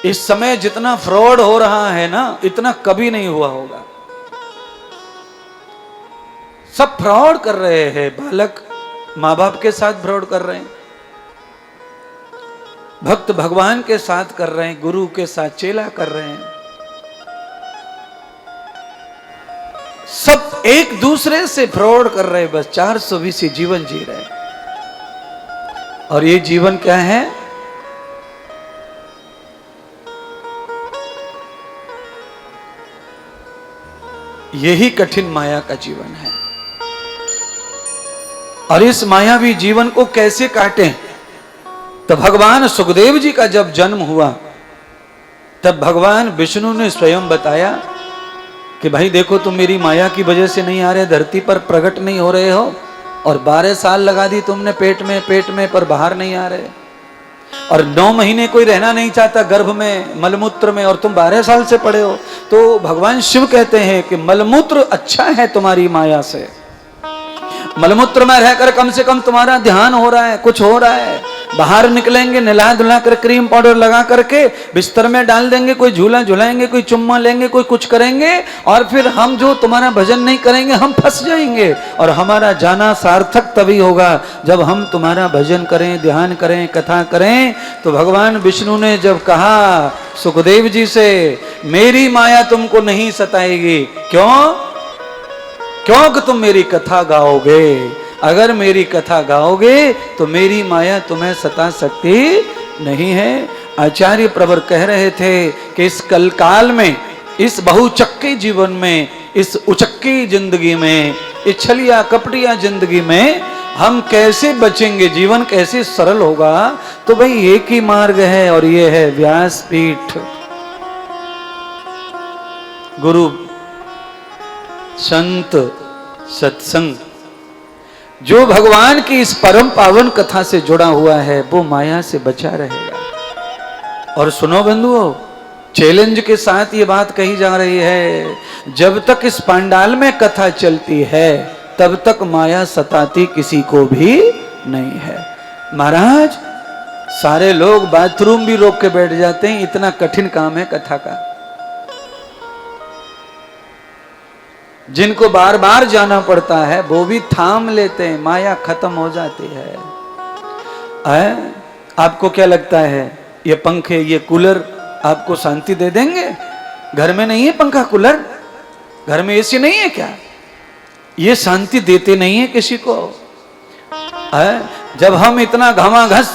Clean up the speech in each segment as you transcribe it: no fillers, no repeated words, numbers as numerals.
इस समय जितना फ्रॉड हो रहा है ना, इतना कभी नहीं हुआ होगा। सब फ्रॉड कर रहे हैं, बालक माँ बाप के साथ फ्रॉड कर रहे हैं, भक्त भगवान के साथ कर रहे हैं, गुरु के साथ चेला कर रहे हैं, सब एक दूसरे से फ्रॉड कर रहे हैं, बस 420 जीवन जी रहे हैं। और ये जीवन क्या है? यही कठिन माया का जीवन है। और इस मायावी जीवन को कैसे काटें? तो भगवान सुखदेव जी का जब जन्म हुआ, तब भगवान विष्णु ने स्वयं बताया कि भाई देखो, तुम मेरी माया की वजह से नहीं आ रहे, धरती पर प्रकट नहीं हो रहे हो, और 12 साल लगा दी तुमने पेट में पर बाहर नहीं आ रहे, और 9 महीने कोई रहना नहीं चाहता गर्भ में, मलमूत्र में, और तुम 12 साल से पड़े हो। तो भगवान शिव कहते हैं कि मलमूत्र अच्छा है तुम्हारी माया से, मलमूत्र में रहकर कम से कम तुम्हारा ध्यान हो रहा है, कुछ हो रहा है। बाहर निकलेंगे नला धुला कर, क्रीम पाउडर लगा करके बिस्तर में डाल देंगे, कोई झूला झुलाएंगे, कोई चुम्मा लेंगे, कोई कुछ करेंगे, और फिर हम जो तुम्हारा भजन नहीं करेंगे हम फंस जाएंगे। और हमारा जाना सार्थक तभी होगा जब हम तुम्हारा भजन करें, ध्यान करें, कथा करें। तो भगवान विष्णु ने जब कहा सुखदेव जी से, मेरी माया तुमको नहीं सताएगी, क्यों? क्योंकि तुम मेरी कथा गाओगे। अगर मेरी कथा गाओगे तो मेरी माया तुम्हें सता सकती नहीं है। आचार्य प्रवर कह रहे थे कि इस कलकाल में, इस बहुचक्की जीवन में, इस उचक्की जिंदगी में, इस छलिया कपटिया जिंदगी में हम कैसे बचेंगे, जीवन कैसे सरल होगा? तो भाई एक ही मार्ग है, और ये है व्यासपीठ, गुरु, संत, सत्संग। जो भगवान की इस परम पावन कथा से जुड़ा हुआ है वो माया से बचा रहेगा। और सुनो बंधुओं, चैलेंज के साथ ये बात कही जा रही है, जब तक इस पंडाल में कथा चलती है तब तक माया सताती किसी को भी नहीं है। महाराज, सारे लोग बाथरूम भी रोक के बैठ जाते हैं, इतना कठिन काम है कथा का। जिनको बार बार जाना पड़ता है वो भी थाम लेते हैं, माया खत्म हो जाती है। आपको क्या लगता है, ये पंखे, ये कूलर आपको शांति दे देंगे? घर में नहीं है पंखा कूलर, घर में एसी नहीं है क्या? ये शांति देते नहीं है किसी को। जब हम इतना घमाघस,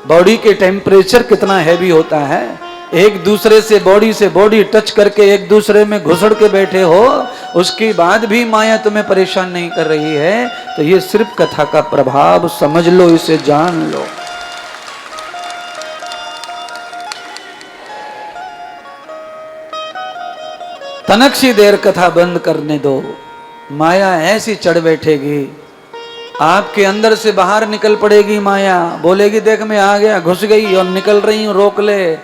बॉडी के टेम्परेचर कितना हैवी होता है, एक दूसरे से बॉडी टच करके एक दूसरे में घुसड़ के बैठे हो, उसके बाद भी माया तुम्हें परेशान नहीं कर रही है, तो ये सिर्फ कथा का प्रभाव समझ लो, इसे जान लो। तनक सी देर कथा बंद करने दो, माया ऐसी चढ़ बैठेगी, आपके अंदर से बाहर निकल पड़ेगी माया, बोलेगी देख मैं आ गया, घुस गई और निकल रही हूं, रोक ले।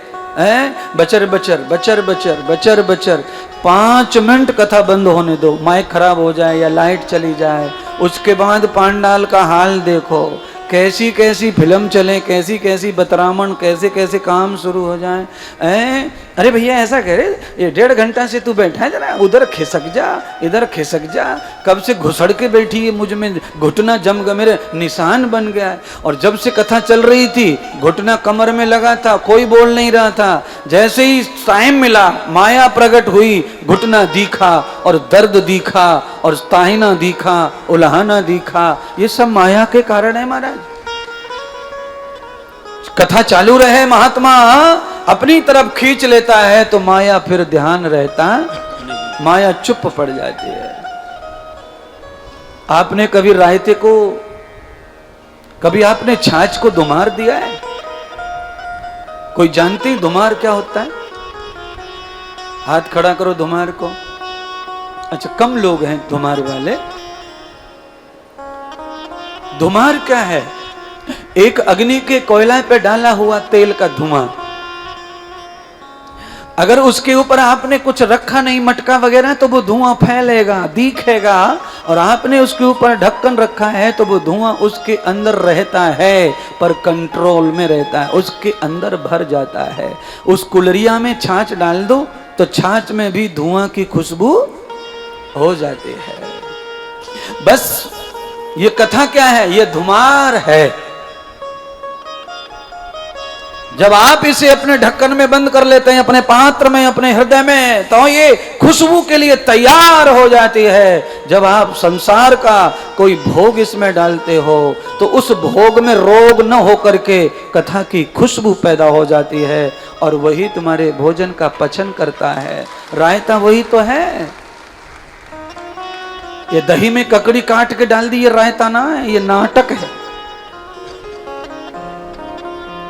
बचर बचर बचर बचर बचर बचर 5 मिनट कथा बंद होने दो, माइक खराब हो जाए या लाइट चली जाए, उसके बाद पांडाल का हाल देखो, कैसी कैसी फिल्म चले, कैसी कैसी बतरामण, कैसे कैसे काम शुरू हो जाए। अरे भैया ऐसा कह रहे, ये 1.5 घंटा से तू बैठा है, जरा उधर खिसक जा, इधर खिसक जा, कब से घुसड़ के बैठी है, मुझ में घुटना जम गया, मेरे निशान बन गया है। और जब से कथा चल रही थी घुटना कमर में लगा था, कोई बोल नहीं रहा था, जैसे ही टाइम मिला माया प्रकट हुई, घुटना दिखा और दर्द दिखा और ताहिना दिखा, उल्हाना दिखा। ये सब माया के कारण है महाराज। कथा चालू रहे, महात्मा अपनी तरफ खींच लेता है तो माया फिर ध्यान रहता, माया चुप पड़ जाती है। आपने कभी रायते को, कभी आपने छाछ को धुमार दिया है? कोई जानते ही धुमार क्या होता है? हाथ खड़ा करो धुमार को। अच्छा, कम लोग हैं धुमार वाले। धुमार क्या है? एक अग्नि के कोयला पे डाला हुआ तेल का धुआं। अगर उसके ऊपर आपने कुछ रखा नहीं, मटका वगैरह, तो वो धुआं फैलेगा, दिखेगा और आपने उसके ऊपर ढक्कन रखा है तो वो धुआं उसके अंदर रहता है पर कंट्रोल में रहता है, उसके अंदर भर जाता है। उस कुलरिया में छाछ डाल दो तो छाछ में भी धुआं की खुशबू हो जाती है। बस ये कथा क्या है, ये धुमार है। जब आप इसे अपने ढक्कन में बंद कर लेते हैं, अपने पात्र में, अपने हृदय में, तो ये खुशबू के लिए तैयार हो जाती है। जब आप संसार का कोई भोग इसमें डालते हो तो उस भोग में रोग न होकर के कथा की खुशबू पैदा हो जाती है और वही तुम्हारे भोजन का पचन करता है। रायता वही तो है। ये दही में ककड़ी काट के डाल दी, ये रायता ना है, ये नाटक है।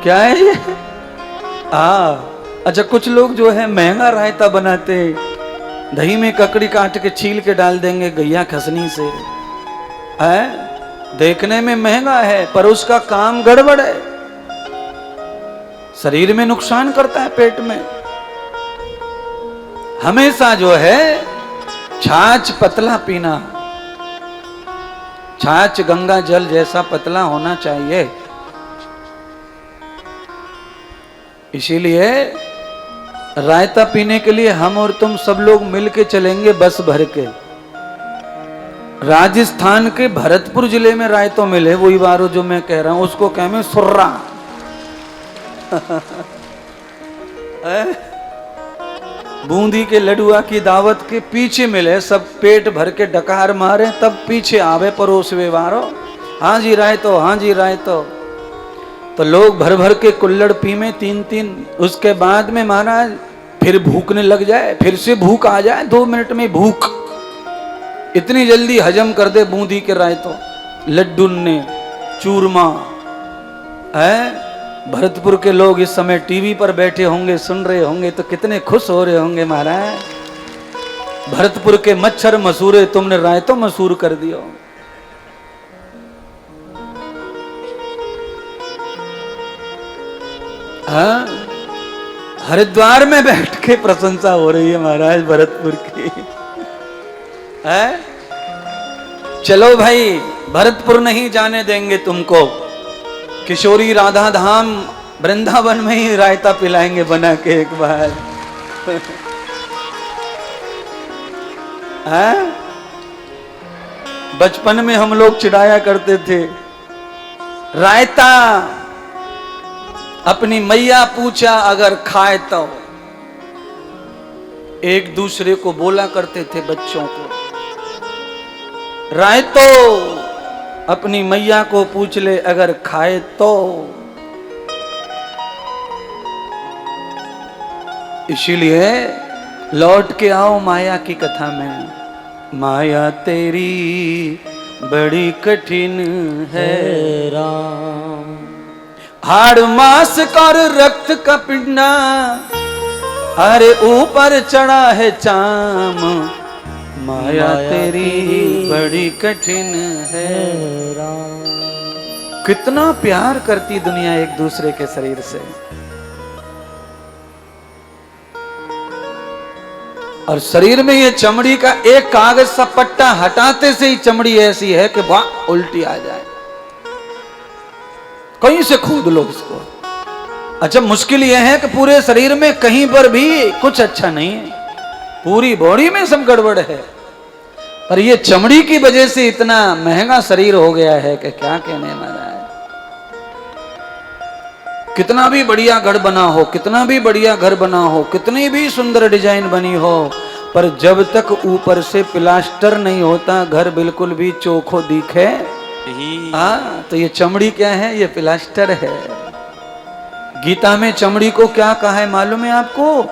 क्या है ये? अच्छा, कुछ लोग जो है महंगा रायता बनाते, दही में ककड़ी काट के छील के डाल देंगे गैया खसनी से, है देखने में महंगा है पर उसका काम गड़बड़ है, शरीर में नुकसान करता है, पेट में। हमेशा जो है छाछ पतला पीना, छाछ गंगा जल जैसा पतला होना चाहिए। इसीलिए रायता पीने के लिए हम और तुम सब लोग मिलके चलेंगे बस भर के। राजस्थान के भरतपुर जिले में रायतो मिले, वही बारो जो मैं कह रहा हूं, उसको कह में सुर्रा। बूंदी के लडुआ की दावत के पीछे मिले, सब पेट भर के डकार मारे, तब पीछे आवे परोसवे वारो, हाँ जी रायतो, हाँ जी रायतो। तो लोग भर भर के कुल्लड़ पी में 3-3, उसके बाद में महाराज फिर भूखने लग जाए, फिर से भूख आ जाए, 2 मिनट में भूख इतनी जल्दी हजम कर दे बूंदी के रायतो, लड्डू ने चूरमा है। भरतपुर के लोग इस समय टीवी पर बैठे होंगे, सुन रहे होंगे तो कितने खुश हो रहे होंगे महाराज। भरतपुर के मच्छर मसूरे तुमने रायतो मसूर कर दियो। हाँ, हरिद्वार में बैठ के प्रशंसा हो रही है महाराज भरतपुर की। है? चलो भाई, भरतपुर नहीं जाने देंगे तुमको, किशोरी राधा धाम वृंदावन में ही रायता पिलाएंगे बना के एक बार। है? बचपन में हम लोग चिढ़ाया करते थे, रायता अपनी मैया पूछा अगर खाए तो, एक दूसरे को बोला करते थे बच्चों को, रायतो अपनी मैया को पूछ ले अगर खाए तो। इसीलिए लौट के आओ माया की कथा में। माया तेरी बड़ी कठिन है राम, हाड़ मास कर रक्त का पिंडा, अरे ऊपर चढ़ा है चाम, माया तेरी बड़ी कठिन है राम। कितना प्यार करती दुनिया एक दूसरे के शरीर से, और शरीर में ये चमड़ी का एक कागज सा पट्टा हटाते से ही चमड़ी ऐसी है कि वाह उल्टी आ जाए, कहीं से खोद लो इसको। अच्छा, मुश्किल यह है कि पूरे शरीर में कहीं पर भी कुछ अच्छा नहीं है, पूरी बॉडी में सब गड़बड़ है, पर ये चमड़ी की वजह से इतना महंगा शरीर हो गया है कि क्या कहने वाला है। कितना भी बढ़िया घर बना हो, कितना भी बढ़िया घर बना हो, कितनी भी सुंदर डिजाइन बनी हो, पर जब तक ऊपर से प्लास्टर नहीं होता घर बिल्कुल भी चोखो दिखे। हाँ, तो ये चमड़ी क्या है? ये प्लास्टर है। गीता में चमड़ी को क्या कहा है मालूम है आपको?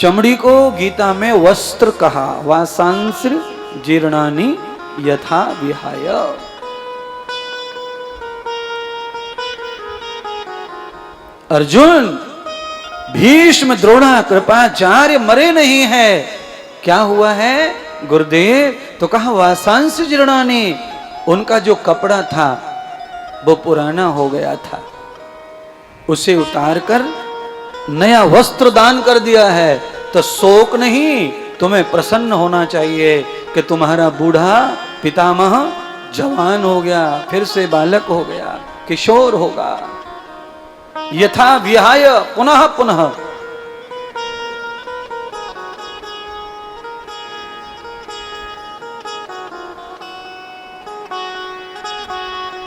चमड़ी को गीता में वस्त्र कहा, वासांस्र जीर्णानि यथा विहाय। अर्जुन, भीष्म द्रोणा कृपाचार्य मरे नहीं है, क्या हुआ है गुरुदेव? तो कहा वासांस जीर्णानि, उनका जो कपड़ा था वो पुराना हो गया था, उसे उतार कर नया वस्त्र दान कर दिया है। तो शोक नहीं, तुम्हें प्रसन्न होना चाहिए कि तुम्हारा बूढ़ा पितामह जवान हो गया, फिर से बालक हो गया, किशोर होगा, यथा विहाय पुनः पुनः।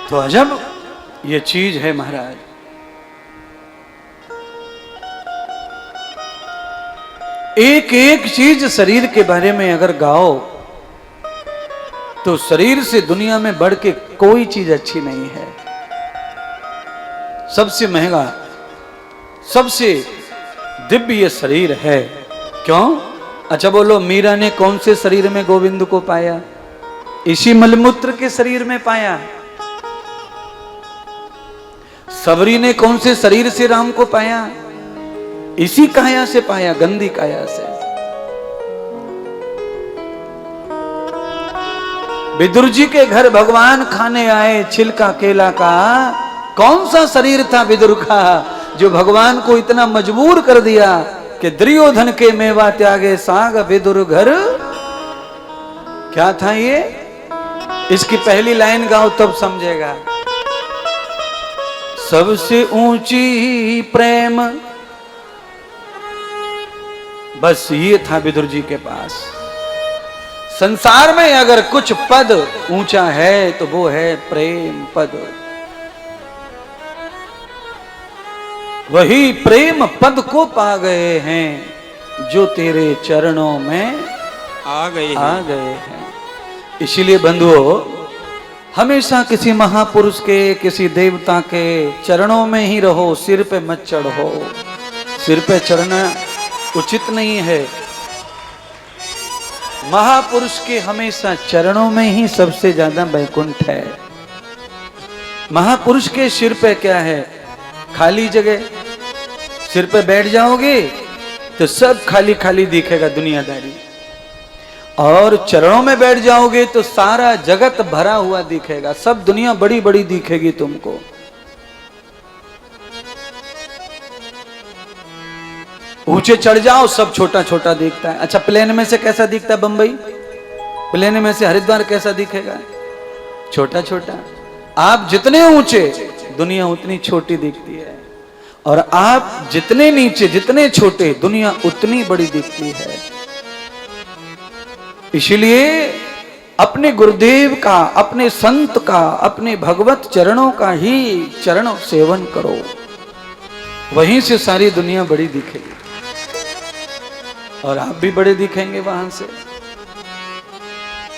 तो अजब ये चीज है महाराज। एक एक चीज शरीर के बारे में अगर गाओ तो शरीर से दुनिया में बढ़ के कोई चीज अच्छी नहीं है। सबसे महंगा, सबसे दिव्य ये शरीर है। क्यों? अच्छा बोलो, मीरा ने कौन से शरीर में गोविंद को पाया? इसी मलमूत्र के शरीर में पाया। सबरी ने कौन से शरीर से राम को पाया? इसी काया से पाया, गंदी काया से। विदुर जी के घर भगवान खाने आए छिलका केला का। कौन सा शरीर था विदुर का जो भगवान को इतना मजबूर कर दिया कि दुर्योधन के मेवा त्यागे साग विदुर घर। क्या था ये? इसकी पहली लाइन गाओ तब समझेगा। सबसे ऊंची प्रेम, बस ये था विदुर जी के पास। संसार में अगर कुछ पद ऊंचा है तो वो है प्रेम पद। वही प्रेम पद को पा गए हैं जो तेरे चरणों में आ गए हैं। इसीलिए बंधुओं, हमेशा किसी महापुरुष के, किसी देवता के चरणों में ही रहो, सिर पे मत चढ़ो। सिर पे चढ़ना उचित नहीं है। महापुरुष के हमेशा चरणों में ही सबसे ज्यादा वैकुंठ है। महापुरुष के सिर पे क्या है? खाली जगह। सिर पे बैठ जाओगे तो सब खाली खाली दिखेगा दुनियादारी, और चरणों में बैठ जाओगे तो सारा जगत भरा हुआ दिखेगा, सब दुनिया बड़ी बड़ी दिखेगी तुमको। ऊंचे चढ़ जाओ सब छोटा छोटा दिखता है। अच्छा, प्लेन में से कैसा दिखता है बंबई? प्लेन में से हरिद्वार कैसा दिखेगा? छोटा छोटा। आप जितने ऊंचे दुनिया उतनी छोटी दिखती है, और आप जितने नीचे, जितने छोटे दुनिया उतनी बड़ी दिखती है। इसलिए अपने गुरुदेव का, अपने संत का, अपने भगवत चरणों का ही चरण सेवन करो, वहीं से सारी दुनिया बड़ी दिखेगी और आप भी बड़े दिखेंगे वहां से।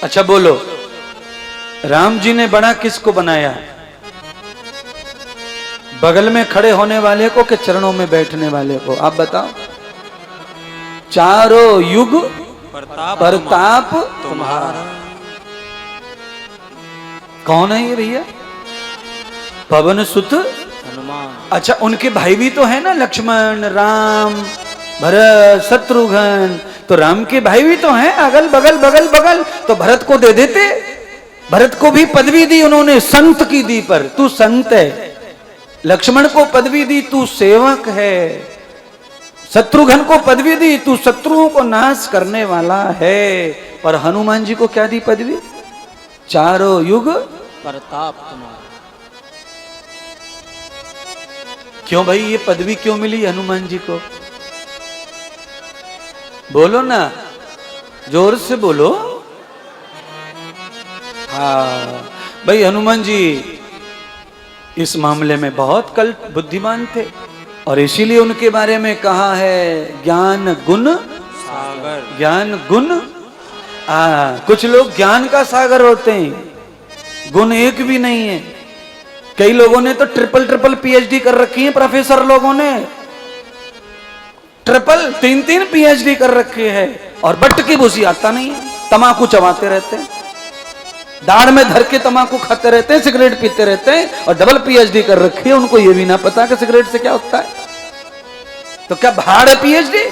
अच्छा बोलो, राम जी ने बड़ा किसको बनाया? बगल में खड़े होने वाले को कि चरणों में बैठने वाले को? आप बताओ। चारों युग प्रताप तुम्हारा। कौन है ये भैया? पवन सुत हनुमान। अच्छा, उनके भाई भी तो है ना, लक्ष्मण, राम, भरत, शत्रुघ्न। तो राम के भाई भी तो हैं अगल बगल बगल बगल। तो भरत को दे देते। भरत को भी पदवी दी उन्होंने, संत की दी, पर तू संत है। लक्ष्मण को पदवी दी, तू सेवक है। शत्रुघ्न को पदवी दी, तू शत्रुओं को नाश करने वाला है। पर हनुमान जी को क्या दी पदवी? चारों युग प्रताप तुम्हारा। क्यों भाई ये पदवी क्यों मिली हनुमान जी को? बोलो ना, जोर से बोलो। हाँ भाई, हनुमान जी इस मामले में बहुत कल्प बुद्धिमान थे, और इसीलिए उनके बारे में कहा है ज्ञान गुण सागर। ज्ञान गुण, कुछ लोग ज्ञान का सागर होते हैं, गुण एक भी नहीं है। कई लोगों ने तो ट्रिपल पीएचडी कर रखी है। प्रोफेसर लोगों ने ट्रिपल 3 पीएचडी कर रखे है, और बट की भूसी आता नहीं है। तमाकू चबाते रहते हैं, दाढ़ में धर के तमाकू खाते रहते हैं, सिगरेट पीते रहते हैं, और डबल पीएचडी कर रखी है। उनको ये भी ना पता कि सिगरेट से क्या होता है। तो क्या भाड़ है पीएचडी?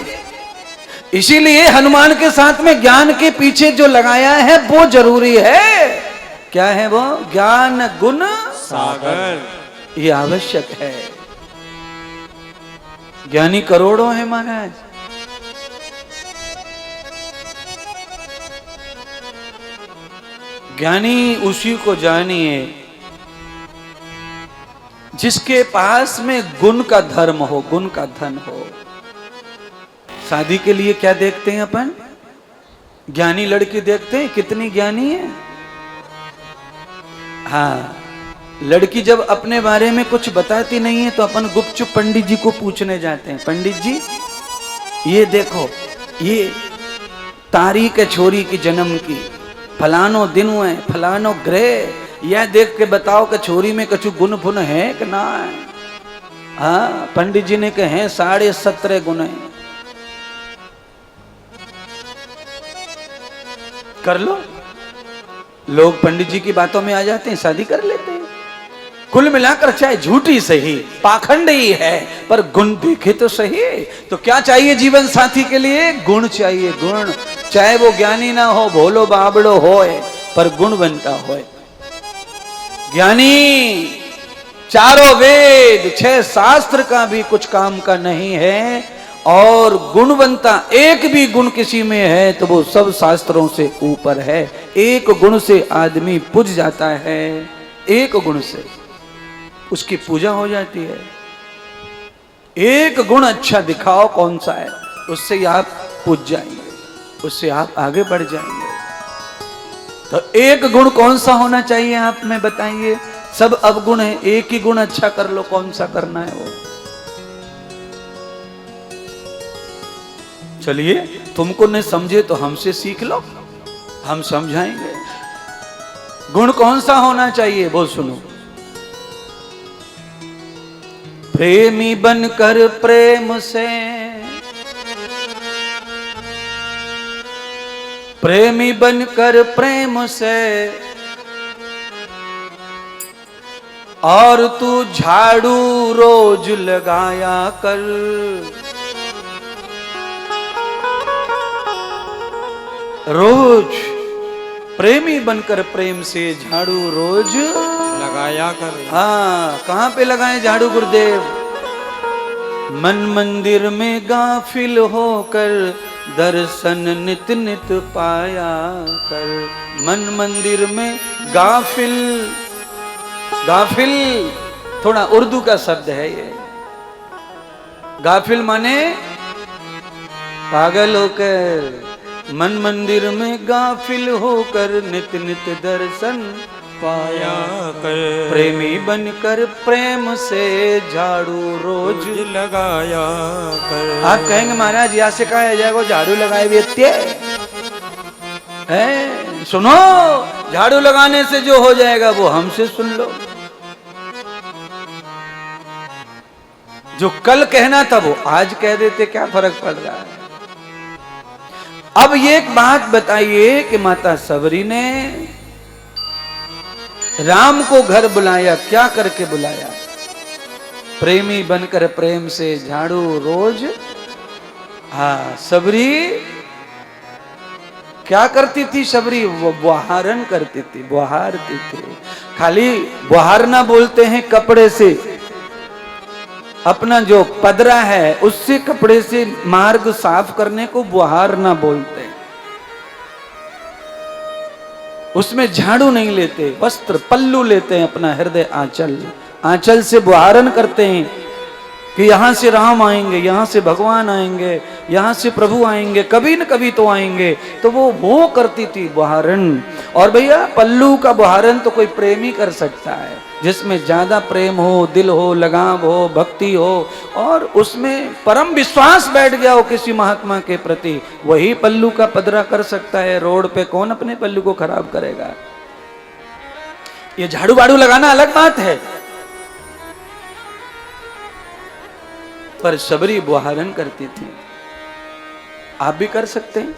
इसीलिए हनुमान के साथ में ज्ञान के पीछे जो लगाया है वो जरूरी है। क्या है वो? ज्ञान गुण सागर। ये आवश्यक है। ज्ञानी करोड़ों है महाराज। ज्ञानी उसी को जानिए जिसके पास में गुण का धर्म हो, गुण का धन हो। शादी के लिए क्या देखते हैं अपन? ज्ञानी लड़की देखते हैं, कितनी ज्ञानी है। हाँ, लड़की जब अपने बारे में कुछ बताती नहीं है तो अपन गुपचुप पंडित जी को पूछने जाते हैं, पंडित जी ये देखो, ये तारीख है छोरी की जन्म की, फलानो दिन है, फलानो ग्रह, यह देख के बताओ कि छोरी में कछु गुण फुन है कि ना है। हाँ, पंडित जी ने कहे 17.5 गुण है। कर लो। लोग पंडित जी की बातों में आ जाते हैं, शादी कर लेते हैं। कुल मिलाकर चाहे झूठी सही, पाखंड ही है, पर गुण देखे तो सही। तो क्या चाहिए जीवन साथी के लिए? गुण चाहिए, गुण। चाहे वो ज्ञानी ना हो, भोलो बाबड़ो होए, पर गुण बनता होए। ज्ञानी चारों वेद 6 शास्त्र का भी कुछ काम का नहीं है, और गुणवंता एक भी गुण किसी में है तो वो सब शास्त्रों से ऊपर है। एक गुण से आदमी पूज जाता है, एक गुण से उसकी पूजा हो जाती है। एक गुण अच्छा दिखाओ कौन सा है, उससे ही आप पूज जाएंगे, उससे आप आगे बढ़ जाएंगे। तो एक गुण कौन सा होना चाहिए आप में बताइए? सब अवगुण है, एक ही गुण अच्छा कर लो, कौन सा करना है वो? चलिए, तुमको नहीं समझे तो हमसे सीख लो, हम समझाएंगे। गुण कौन सा होना चाहिए वो सुनो। प्रेमी बनकर प्रेम से, प्रेमी बनकर प्रेम से, और तू झाड़ू रोज लगाया कर। रोज प्रेमी बनकर प्रेम से झाड़ू रोज लगाया कर। हाँ, कहाँ पे लगाए झाड़ू गुरुदेव? मन मंदिर में गाफिल होकर दर्शन नित नित पाया कर। मन मंदिर में गाफिल, गाफिल थोड़ा उर्दू का शब्द है ये। गाफिल माने पागल होकर, मन मंदिर में गाफिल होकर नित नित दर्शन पाया कर। प्रेमी बनकर प्रेम से झाड़ू रोज लगाया कर। आप कहेंगे महाराज यहाँ से कहा जाएगा झाड़ू लगाए व्यक्ति है? सुनो, झाड़ू लगाने से जो हो जाएगा वो हमसे सुन लो। जो कल कहना था वो आज कह देते, क्या फर्क पड़ रहा है? अब ये एक बात बताइए कि माता सबरी ने राम को घर बुलाया, क्या करके बुलाया? प्रेमी बनकर प्रेम से झाड़ू रोज। हाँ, सबरी क्या करती थी? सबरी वो बुहारन करती थी, बुहारती थी। खाली बुहारना बोलते हैं कपड़े से, अपना जो पदरा है उससे कपड़े से मार्ग साफ करने को बुहारना बोलते हैं। उसमें झाड़ू नहीं लेते, वस्त्र पल्लू लेते हैं, अपना हृदय आंचल, आंचल से बुहारन करते हैं कि यहां से राम आएंगे, यहां से भगवान आएंगे, यहां से प्रभु आएंगे, कभी न कभी तो आएंगे। तो वो करती थी बुहारन। और भैया पल्लू का बुहारन तो कोई प्रेमी कर सकता है, जिसमें ज्यादा प्रेम हो, दिल हो, लगाव हो, भक्ति हो, और उसमें परम विश्वास बैठ गया हो किसी महात्मा के प्रति, वही पल्लू का पदरा कर सकता है। रोड पे कौन अपने पल्लू को खराब करेगा? ये झाड़ू बाड़ू लगाना अलग बात है, पर सबरी बुहारन करती थी। आप भी कर सकते हैं,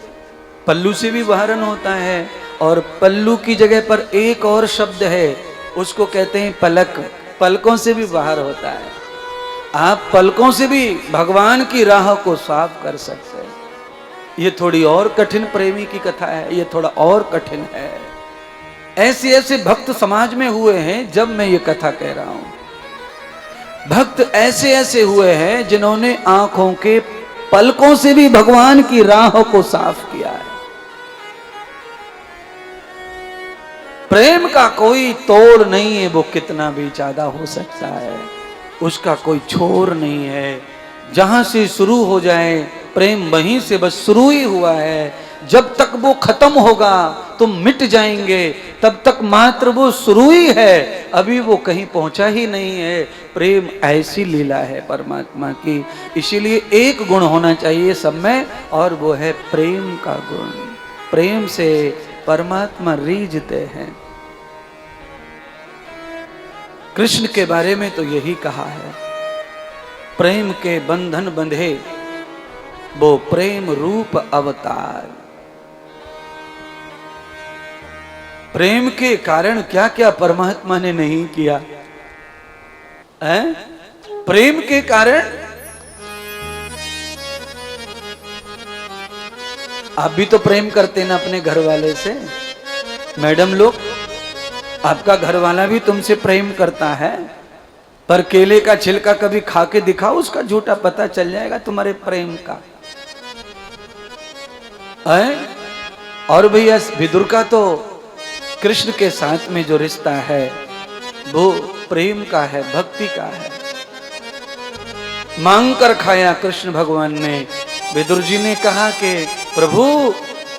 पल्लू से भी बुहारन होता है। और पल्लू की जगह पर एक और शब्द है, उसको कहते हैं पलक। पलकों से भी बाहर होता है। आप पलकों से भी भगवान की राह को साफ कर सकते हैं। ये थोड़ी और कठिन प्रेमी की कथा है, ये थोड़ा और कठिन है। ऐसे ऐसे भक्त समाज में हुए हैं, जब मैं ये कथा कह रहा हूं, भक्त ऐसे ऐसे हुए हैं जिन्होंने आंखों के पलकों से भी भगवान की राह को साफ किया है। प्रेम का कोई तोड़ नहीं है, वो कितना भी ज्यादा हो सकता है, उसका कोई छोर नहीं है। जहां से शुरू हो जाए प्रेम वहीं से बस शुरू ही हुआ है। जब तक वो खत्म होगा तो मिट जाएंगे, तब तक मात्र वो शुरू ही है, अभी वो कहीं पहुंचा ही नहीं है। प्रेम ऐसी लीला है परमात्मा की, इसीलिए एक गुण होना चाहिए सब में, और वो है प्रेम का गुण। प्रेम से परमात्मा रीझते हैं। कृष्ण के बारे में तो यही कहा है, प्रेम के बंधन बंधे वो प्रेम रूप अवतार। प्रेम के कारण क्या क्या परमात्मा ने नहीं किया है? प्रेम के कारण आप भी तो प्रेम करते ना अपने घर वाले से। मैडम लोग, आपका घर वाला भी तुमसे प्रेम करता है, पर केले का छिलका कभी खा के दिखाओ, उसका झूठा पता चल जाएगा तुम्हारे प्रेम का है? और भैया विदुर का तो कृष्ण के साथ में जो रिश्ता है वो प्रेम का है, भक्ति का है। मांग कर खाया कृष्ण भगवान ने। विदुर जी ने कहा कि प्रभु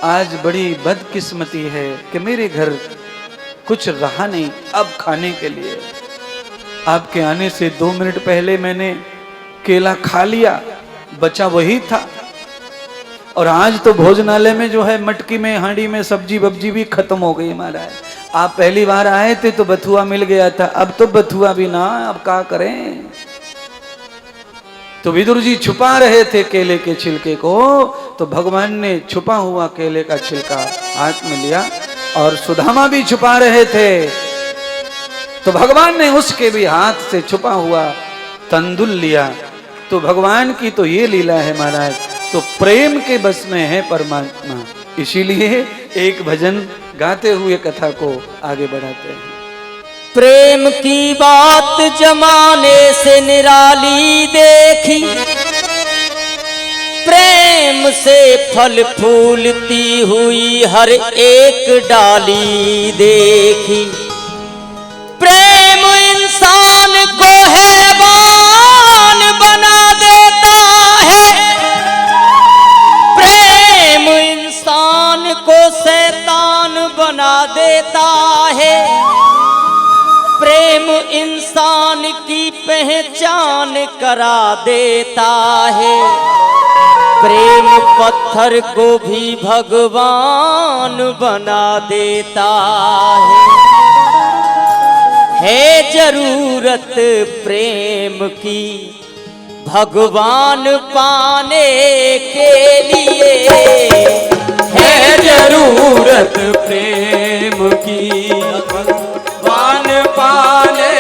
आज बड़ी बदकिस्मती है कि मेरे घर कुछ रहा नहीं अब खाने के लिए। आपके आने से 2 मिनट पहले मैंने केला खा लिया, बचा वही था, और आज तो भोजनालय में जो है मटकी में हांडी में सब्जी वब्जी भी खत्म हो गई महाराज। आप पहली बार आए थे तो बथुआ मिल गया था, अब तो बथुआ भी ना, अब क्या करें। तो विदुर जी छुपा रहे थे केले के छिलके को, तो भगवान ने छुपा हुआ केले का छिलका हाथ में लिया, और सुदामा भी छुपा रहे थे तो भगवान ने उसके भी हाथ से छुपा हुआ तंदुल लिया। तो भगवान की तो ये लीला है महाराज, तो प्रेम के बस में है परमात्मा। इसीलिए एक भजन गाते हुए कथा को आगे बढ़ाते हैं। प्रेम की बात जमाने से निराली देखी, प्रेम से फल फूलती हुई हर एक डाली देखी। प्रेम इंसान को हैवान बना देता है, प्रेम इंसान को शैतान बना देता है। प्रेम इंसान की पहचान करा देता है, प्रेम पत्थर को भी भगवान बना देता है जरूरत प्रेम की भगवान पाने के लिए, है जरूरत प्रेम की भगवान पाने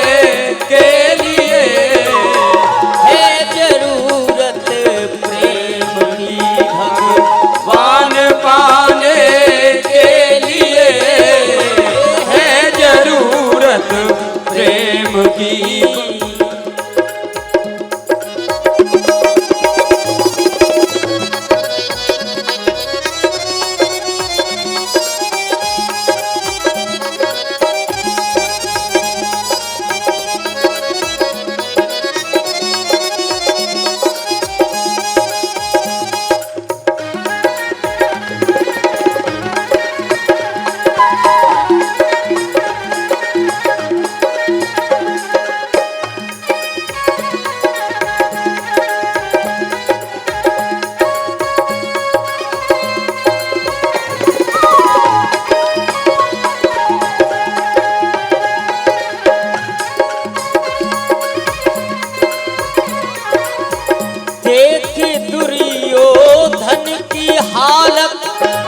के लिए, है जरूरत प्रेम की भगवान पाने के लिए, है जरूरत प्रेम की।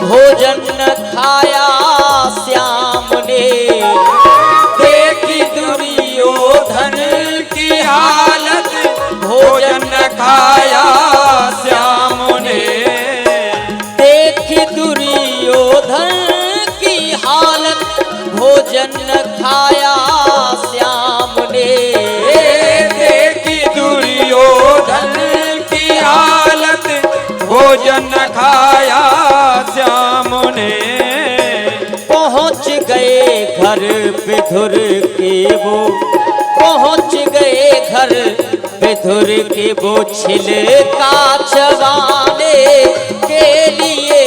भोजन न खाया श्याम ने, देखी दुर्योधन की हालत, भोजन न खाया श्याम ने। देखी दुर्योधन की हालत, भोजन न खाया श्याम ने। देखी दुर्योधन की हालत, भोजन न खाया श्याम ने। पहुँच गए घर बिधुर के वो, पहुँच गए घर बिधुर के वो, छिलका चबाने के लिए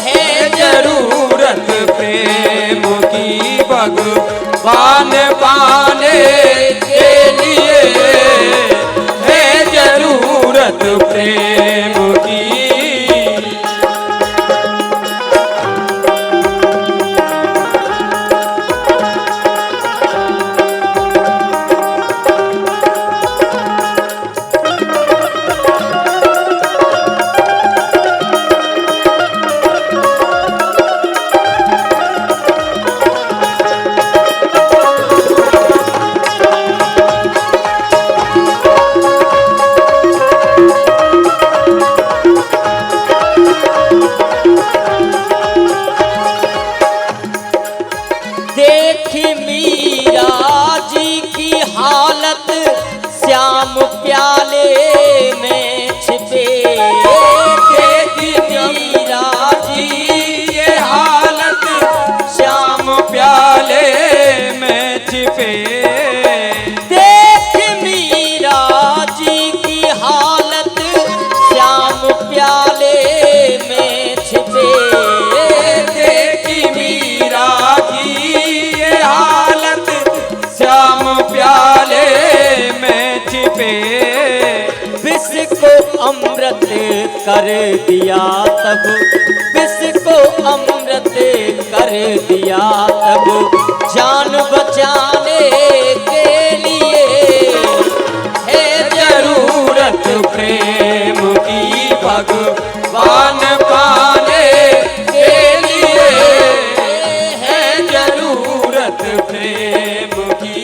है जरूरत प्रेम की भगवान पाने के लिए, है जरूरत प्रेम की। देखी मीरा जी की हालत, श्याम प्याले में छिपे। देखी मीरा जी ये हालत, श्याम प्याले में छिपे। देख मीरा जी की हालत, श्याम प्याले में छिपे। देखी मीरा की ये हालत, श्याम प्याले में छिपे। विष को अमृत कर दिया तब, विष को अमृत कर दिया तब, जान बचाने के लिए है जरूरत प्रेम की भगवान पाने के लिए, है जरूरत प्रेम की।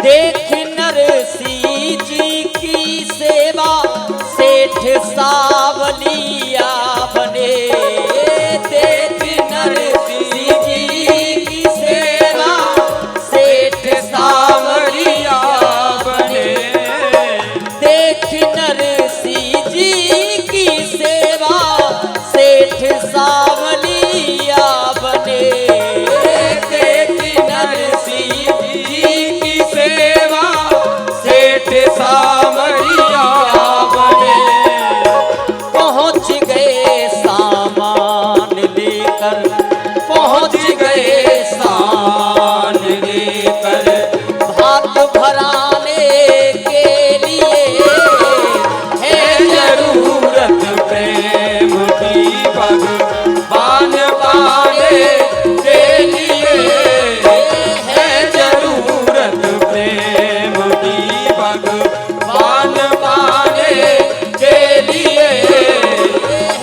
देख नरसी जी की सेवा, सेठ सावलिया बने। देख नरसी जी की सेवा, सेठ सावलिया बने। देख नरसी जी की सेवा, सेठ सावलिया बने। देखी नरसी जी की सेवा, सेठ सावरिया बने। पहुँच गए सामान लेकर, पहुँच गए सामान लेकर, भात भराने के लिए है जरूरत प्रेम की भगवान पाने के लिए, है जरूरत प्रेम की भगवान पाने के लिए,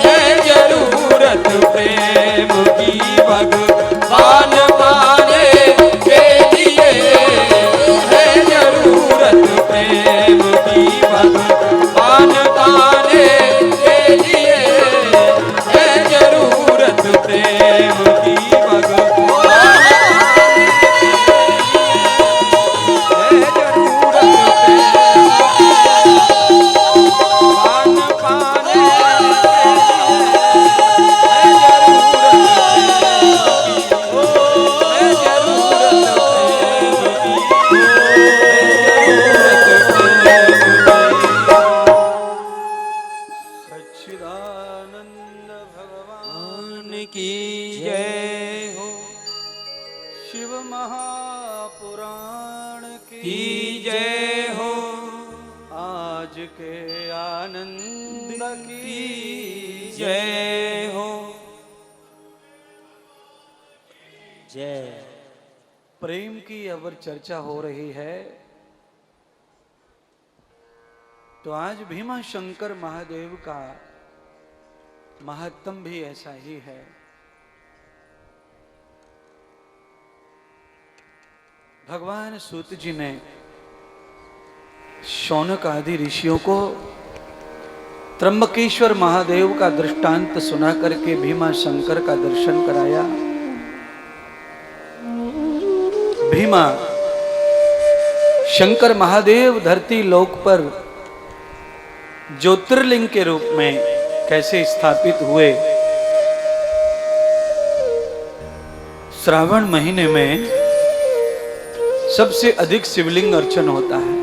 है जरूरत प्रेम की भगवान पाने के लिए, है जरूरत प्रेम की भगवान पाने के लिए, है जरूरत प्रेम की भगवान, है जरूरत भगवान पाने, है जरूरत सच्चिदानंद भगवान की जय हो, शिव महापुराण की जय हो, आज के आनंद की जय हो। जय। प्रेम की अगर चर्चा हो रही है तो आज भीमा शंकर महादेव का महत्तम भी ऐसा ही है। भगवान सूत जी ने शौनक आदि ऋषियों को त्र्यंबकेश्वर महादेव का दृष्टांत सुना करके भीमा शंकर का दर्शन कराया। भीमा शंकर महादेव धरती लोक पर ज्योतिर्लिंग के रूप में कैसे स्थापित हुए। श्रावण महीने में सबसे अधिक शिवलिंग अर्चन होता है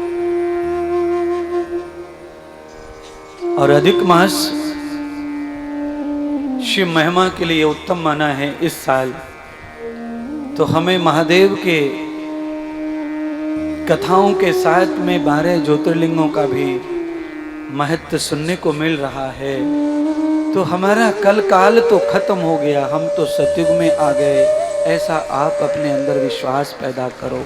और अधिक मास शिव महिमा के लिए उत्तम माना है। इस साल तो हमें महादेव के कथाओं के साथ में 12 ज्योतिर्लिंगों का भी महत्व सुनने को मिल रहा है। तो हमारा कल काल तो खत्म हो गया, हम तो सतयुग में आ गए, ऐसा आप अपने अंदर विश्वास पैदा करो।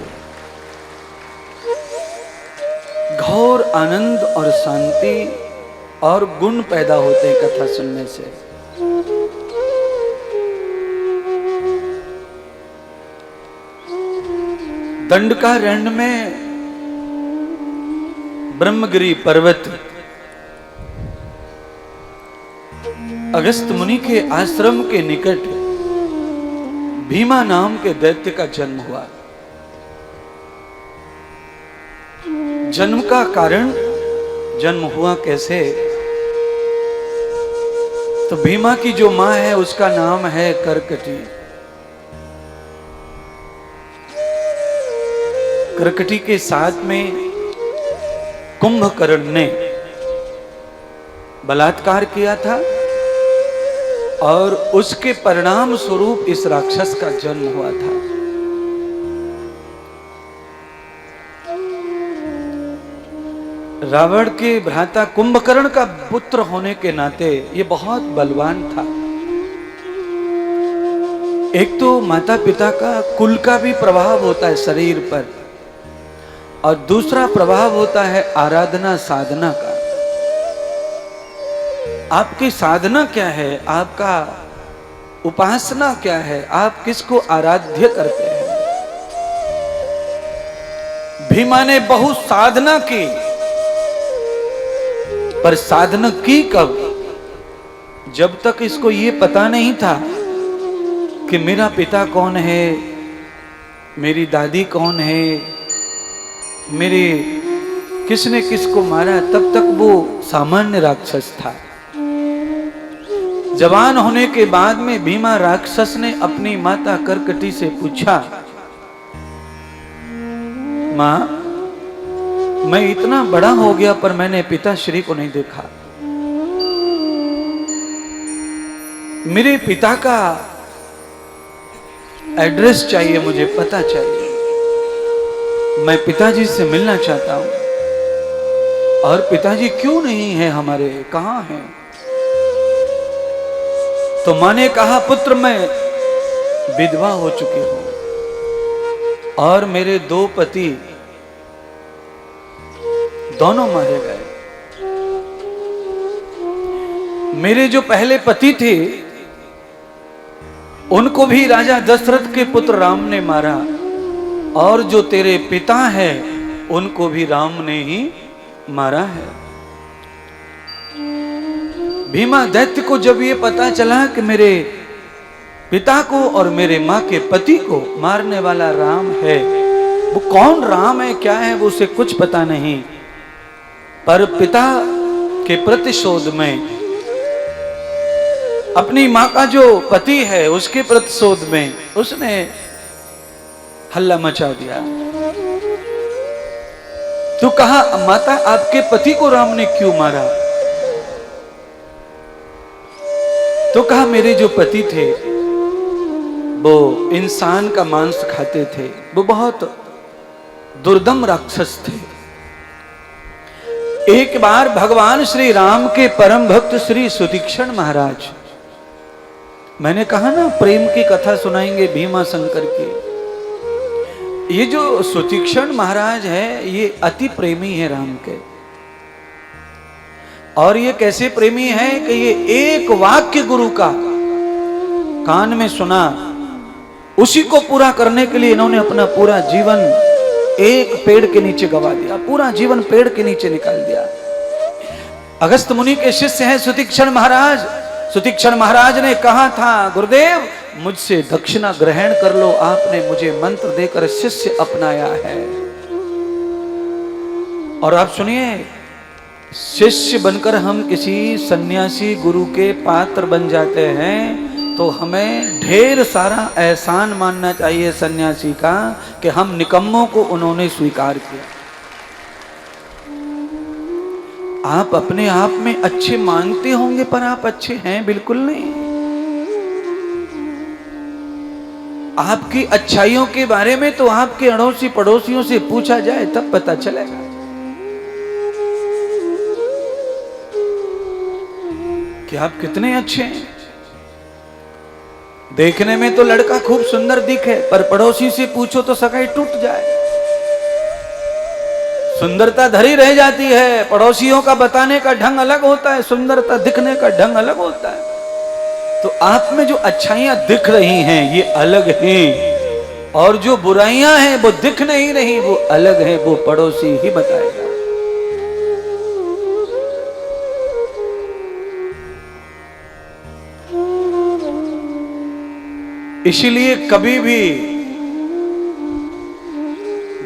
घोर आनंद और शांति और गुण पैदा होते हैं कथा सुनने से। दंडकारण्य में ब्रह्मगिरि पर्वत अगस्त मुनि के आश्रम के निकट भीमा नाम के दैत्य का जन्म हुआ। जन्म का कारण, जन्म हुआ कैसे? तो भीमा की जो मां है उसका नाम है करकटी। करकटी के साथ में कुंभकर्ण ने बलात्कार किया था और उसके परिणाम स्वरूप इस राक्षस का जन्म हुआ था। रावण के भ्राता कुंभकर्ण का पुत्र होने के नाते ये बहुत बलवान था। एक तो माता पिता का कुल का भी प्रभाव होता है शरीर पर और दूसरा प्रभाव होता है आराधना साधना का। आपकी साधना क्या है, आपका उपासना क्या है, आप किसको आराध्य करते हैं। भीमा ने बहुत साधना की, पर साधना की कब? जब तक इसको ये पता नहीं था कि मेरा पिता कौन है, मेरी दादी कौन है, मेरे किसने किसको मारा, तब तक वो सामान्य राक्षस था। जवान होने के बाद में भीमा राक्षस ने अपनी माता करकटी से पूछा, मां, मैं इतना बड़ा हो गया पर मैंने पिताश्री को नहीं देखा। मेरे पिता का एड्रेस चाहिए, मुझे पता चाहिए। मैं पिताजी से मिलना चाहता हूं। और पिताजी क्यों नहीं है हमारे, कहां हैं? तो मां ने कहा, पुत्र मैं विधवा हो चुकी हूं और मेरे 2 पति दोनों मारे गए। मेरे जो पहले पति थे उनको भी राजा दशरथ के पुत्र राम ने मारा और जो तेरे पिता है उनको भी राम ने ही मारा है। भीमा दैत्य को जब ये पता चला कि मेरे पिता को और मेरे मां के पति को मारने वाला राम है, वो कौन राम है क्या है वो उसे कुछ पता नहीं, पर पिता के प्रतिशोध में, अपनी मां का जो पति है उसके प्रतिशोध में उसने हल्ला मचा दिया। तो कहा, माता आपके पति को राम ने क्यों मारा? तो कहा, मेरे जो पति थे वो इंसान का मांस खाते थे, वो बहुत दुर्दम राक्षस थे। एक बार भगवान श्री राम के परम भक्त श्री सुतीक्षण महाराज, मैंने कहा ना प्रेम की कथा सुनाएंगे भीमा शंकर की, ये जो सुतीक्षण महाराज है ये अति प्रेमी है राम के। और ये कैसे प्रेमी है कि ये एक वाक्य गुरु का कान में सुना, उसी को पूरा करने के लिए इन्होंने अपना पूरा जीवन एक पेड़ के नीचे गवा दिया, पूरा जीवन पेड़ के नीचे निकाल दिया। अगस्त मुनि के शिष्य हैं सुतीक्षण महाराज। सुतीक्षण महाराज ने कहा था, गुरुदेव मुझसे दक्षिणा ग्रहण कर लो, आपने मुझे मंत्र देकर शिष्य अपनाया है। और आप सुनिए, शिष्य बनकर हम किसी सन्यासी गुरु के पात्र बन जाते हैं तो हमें ढेर सारा एहसान मानना चाहिए सन्यासी का कि हम निकम्मों को उन्होंने स्वीकार किया। आप अपने आप में अच्छे मानते होंगे पर आप अच्छे हैं बिल्कुल नहीं। आपकी अच्छाइयों के बारे में तो आपके अड़ोसी पड़ोसियों से पूछा जाए तब पता चलेगा कि आप कितने अच्छे हैं। देखने में तो लड़का खूब सुंदर दिखे पर पड़ोसी से पूछो तो सगाई टूट जाए, सुंदरता धरी रह जाती है। पड़ोसियों का बताने का ढंग अलग होता है, सुंदरता दिखने का ढंग अलग होता है। तो आप में जो अच्छाइयां दिख रही हैं ये अलग हैं, और जो बुराइयां हैं वो दिख नहीं रही वो अलग है, वो पड़ोसी ही बताएगा। इसीलिए कभी भी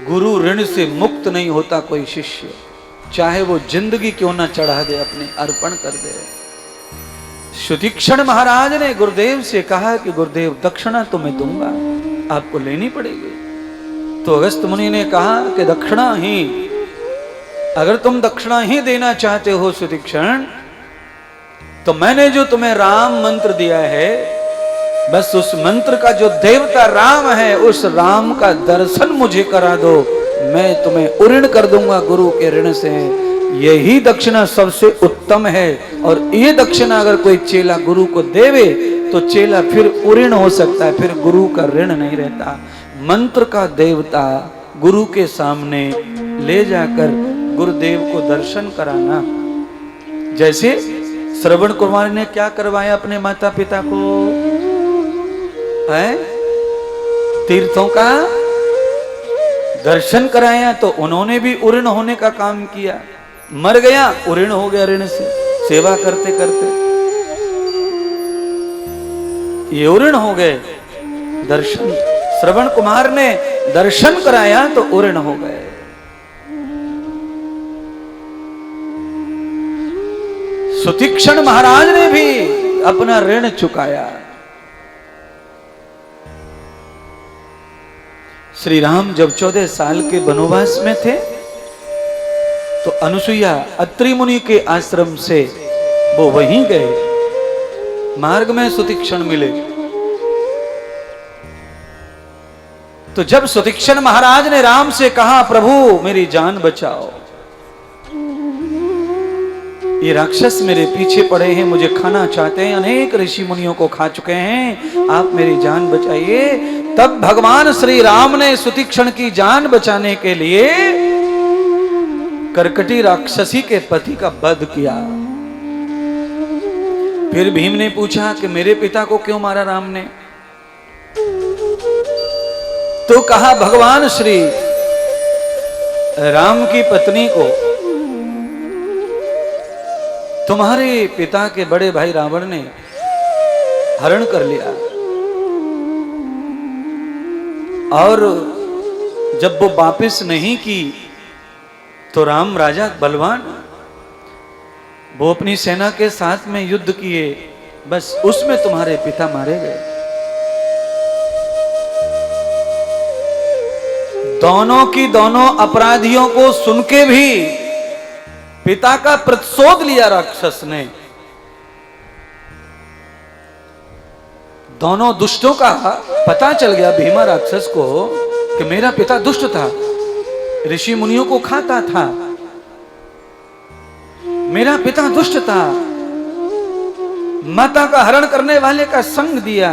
गुरु ऋण से मुक्त नहीं होता कोई शिष्य, चाहे वो जिंदगी क्यों ना चढ़ा दे, अपने अर्पण कर दे। सुतीक्षण महाराज ने गुरुदेव से कहा कि गुरुदेव दक्षिणा तो मैं दूंगा, आपको लेनी पड़ेगी। तो अगस्त मुनि ने कहा कि दक्षिणा ही, अगर तुम दक्षिणा ही देना चाहते हो सुतीक्षण, तो मैंने जो तुम्हें राम मंत्र दिया है, बस उस मंत्र का जो देवता राम है उस राम का दर्शन मुझे करा दो, मैं तुम्हें उऋण कर दूंगा गुरु के ऋण से। यही दक्षिणा सबसे उत्तम है। और ये दक्षिणा अगर कोई चेला गुरु को देवे तो चेला फिर उऋण हो सकता है, फिर गुरु का ऋण नहीं रहता। मंत्र का देवता गुरु के सामने ले जाकर गुरुदेव को दर्शन कराना, जैसे श्रवण कुमार ने क्या करवाया अपने माता पिता को, है तीर्थों का दर्शन कराया, तो उन्होंने भी उऋण होने का काम किया। मर गया उऋण हो गया ऋण से, सेवा करते करते ये उऋण हो गए। दर्शन श्रवण कुमार ने दर्शन कराया तो उऋण हो गए। सुतीक्षण महाराज ने भी अपना ऋण चुकाया। श्री राम जब 14 साल के वनवास में थे तो अनुसुईया अत्रि मुनि के आश्रम से वो वहीं गए। मार्ग में सुतीक्षण मिले तो जब सुतीक्षण महाराज ने राम से कहा, प्रभु मेरी जान बचाओ, ये राक्षस मेरे पीछे पड़े हैं, मुझे खाना चाहते हैं, अनेक ऋषि मुनियों को खा चुके हैं, आप मेरी जान बचाइए। तब भगवान श्री राम ने सुतीक्षण की जान बचाने के लिए करकटी राक्षसी के पति का वध किया। फिर भीम ने पूछा कि मेरे पिता को क्यों मारा राम ने, तो कहा भगवान श्री राम की पत्नी को तुम्हारे पिता के बड़े भाई रावण ने हरण कर लिया, और जब वो वापस नहीं की तो राम राजा बलवान, वो अपनी सेना के साथ में युद्ध किए, बस उसमें तुम्हारे पिता मारे गए। दोनों की दोनों अपराधियों को सुन के भी पिता का प्रतिशोध लिया राक्षस ने। दोनों दुष्टों का पता चल गया भीमा राक्षस को कि मेरा पिता दुष्ट था, ऋषि मुनियों को खाता था, मेरा पिता दुष्ट था, माता का हरण करने वाले का संग दिया।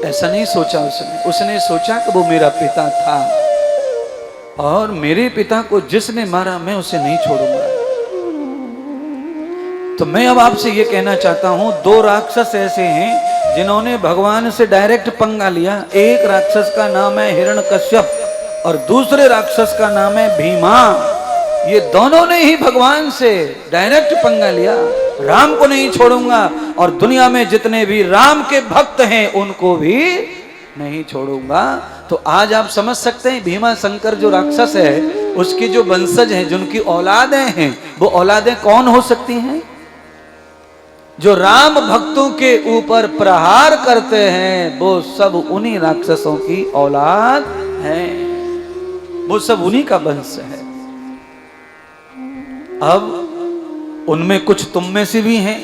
ऐसा नहीं सोचा उसने। उसने सोचा कि वो मेरा पिता था और मेरे पिता को जिसने मारा मैं उसे नहीं छोड़ूंगा। तो मैं अब आपसे ये कहना चाहता हूं, दो राक्षस ऐसे हैं जिन्होंने भगवान से डायरेक्ट पंगा लिया। एक राक्षस का नाम है हिरण्यकश्यप और दूसरे राक्षस का नाम है भीमा। ये दोनों ने ही भगवान से डायरेक्ट पंगा लिया। राम को नहीं छोड़ूंगा और दुनिया में जितने भी राम के भक्त हैं उनको भी नहीं छोड़ूंगा। तो आज आप समझ सकते हैं भीमा शंकर जो राक्षस है उसकी जो वंशज हैं, जिनकी औलादें हैं, वो औलादें कौन हो सकती हैं? जो राम भक्तों के ऊपर प्रहार करते हैं वो सब उन्हीं राक्षसों की औलाद हैं, वो सब उन्हीं का वंश है। अब उनमें कुछ तुम में से भी हैं,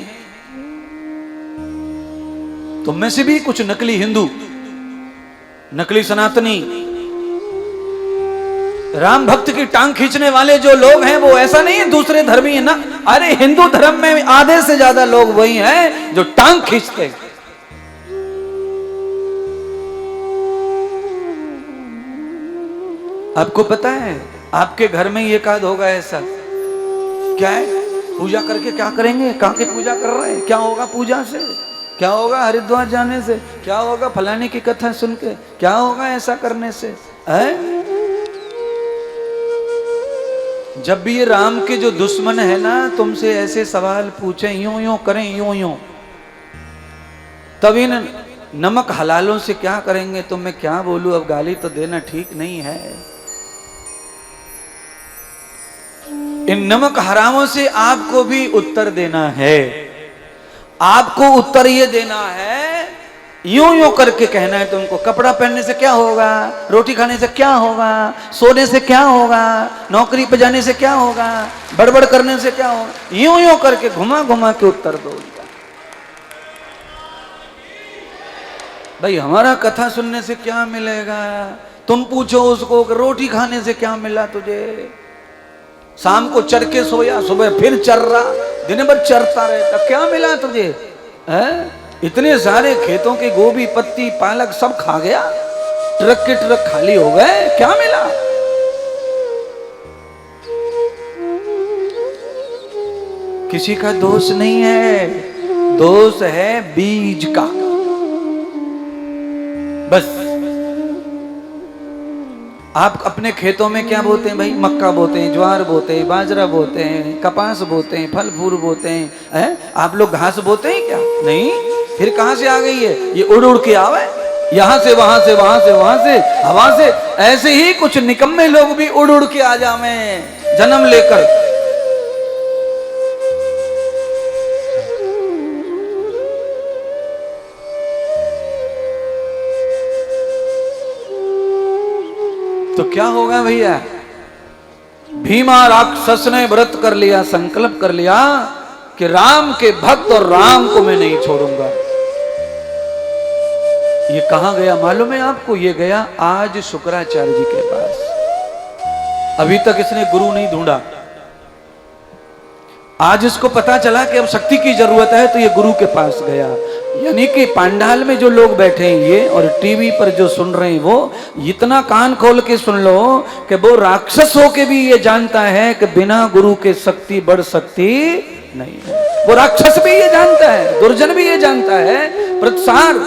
तुम में से भी कुछ नकली हिंदू, नकली सनातनी, राम भक्त की टांग खींचने वाले जो लोग हैं वो ऐसा नहीं है दूसरे धर्मी है ना। अरे हिंदू धर्म में आधे से ज्यादा लोग वही हैं जो टांग खींचते हैं। आपको पता है आपके घर में ये काद होगा ऐसा? क्या है? पूजा करके क्या करेंगे? कहां की पूजा कर रहे हैं? क्या होगा पूजा से? क्या होगा हरिद्वार जाने से? क्या होगा फलाने की कथा सुन के? क्या होगा ऐसा करने से? है? जब भी ये राम के जो दुश्मन है ना तुमसे ऐसे सवाल पूछे, यूं यूं करें, यूं यूं, तब इन नमक हलालों से क्या करेंगे? तो मैं क्या बोलूं, अब गाली तो देना ठीक नहीं है। इन नमक हरामों से आपको भी उत्तर देना है। आपको उत्तर ये देना है, यूं यूं करके कहना है तुमको। कपड़ा पहनने से क्या होगा? रोटी खाने से क्या होगा? सोने से क्या होगा? नौकरी पे जाने से क्या होगा? बड़बड़ करने से क्या होगा? यूं यूं करके घुमा घुमा के उत्तर दो उनका। भाई हमारा कथा सुनने से क्या मिलेगा? तुम पूछो उसको कि रोटी खाने से क्या मिला तुझे? शाम को चर के सोया, सुबह फिर चर रहा, दिन भर चरता रहता, क्या मिला तुझे? है? इतने सारे खेतों के गोभी, पत्ती, पालक सब खा गया, ट्रक के ट्रक खाली हो गए, क्या मिला? किसी का दोष नहीं है, दोष है बीज का। बस आप अपने खेतों में क्या बोते हैं भाई? मक्का बोते हैं, ज्वार बोते हैं, बाजरा बोते हैं, कपास बोते हैं, फल फूल बोते हैं। आप लोग घास बोते हैं क्या? नहीं। फिर कहां से आ गई है? ये उड़ उड़ के आवे, यहां से वहां से, वहां से वहां से, हवा से। ऐसे ही कुछ निकम्मे लोग भी उड़ उड़ के आ जावे जन्म लेकर। तो क्या होगा भैया? भीमा राक्षस ने व्रत कर लिया, संकल्प कर लिया कि राम के भक्त और राम को मैं नहीं छोड़ूंगा। ये कहां गया मालूम है आपको? ये गया आज शुक्राचार्य जी के पास। अभी तक इसने गुरु नहीं ढूंढा। आज इसको पता चला कि अब शक्ति की जरूरत है तो ये गुरु के पास गया। यानी कि पांडाल में जो लोग बैठे हैं ये और टीवी पर जो सुन रहे हैं वो इतना कान खोल के सुन लो कि वो राक्षस होके भी ये जानता है कि बिना गुरु के शक्ति बढ़ सकती नहीं है। वो राक्षस भी ये जानता है, दुर्जन भी ये जानता है। प्रत्सार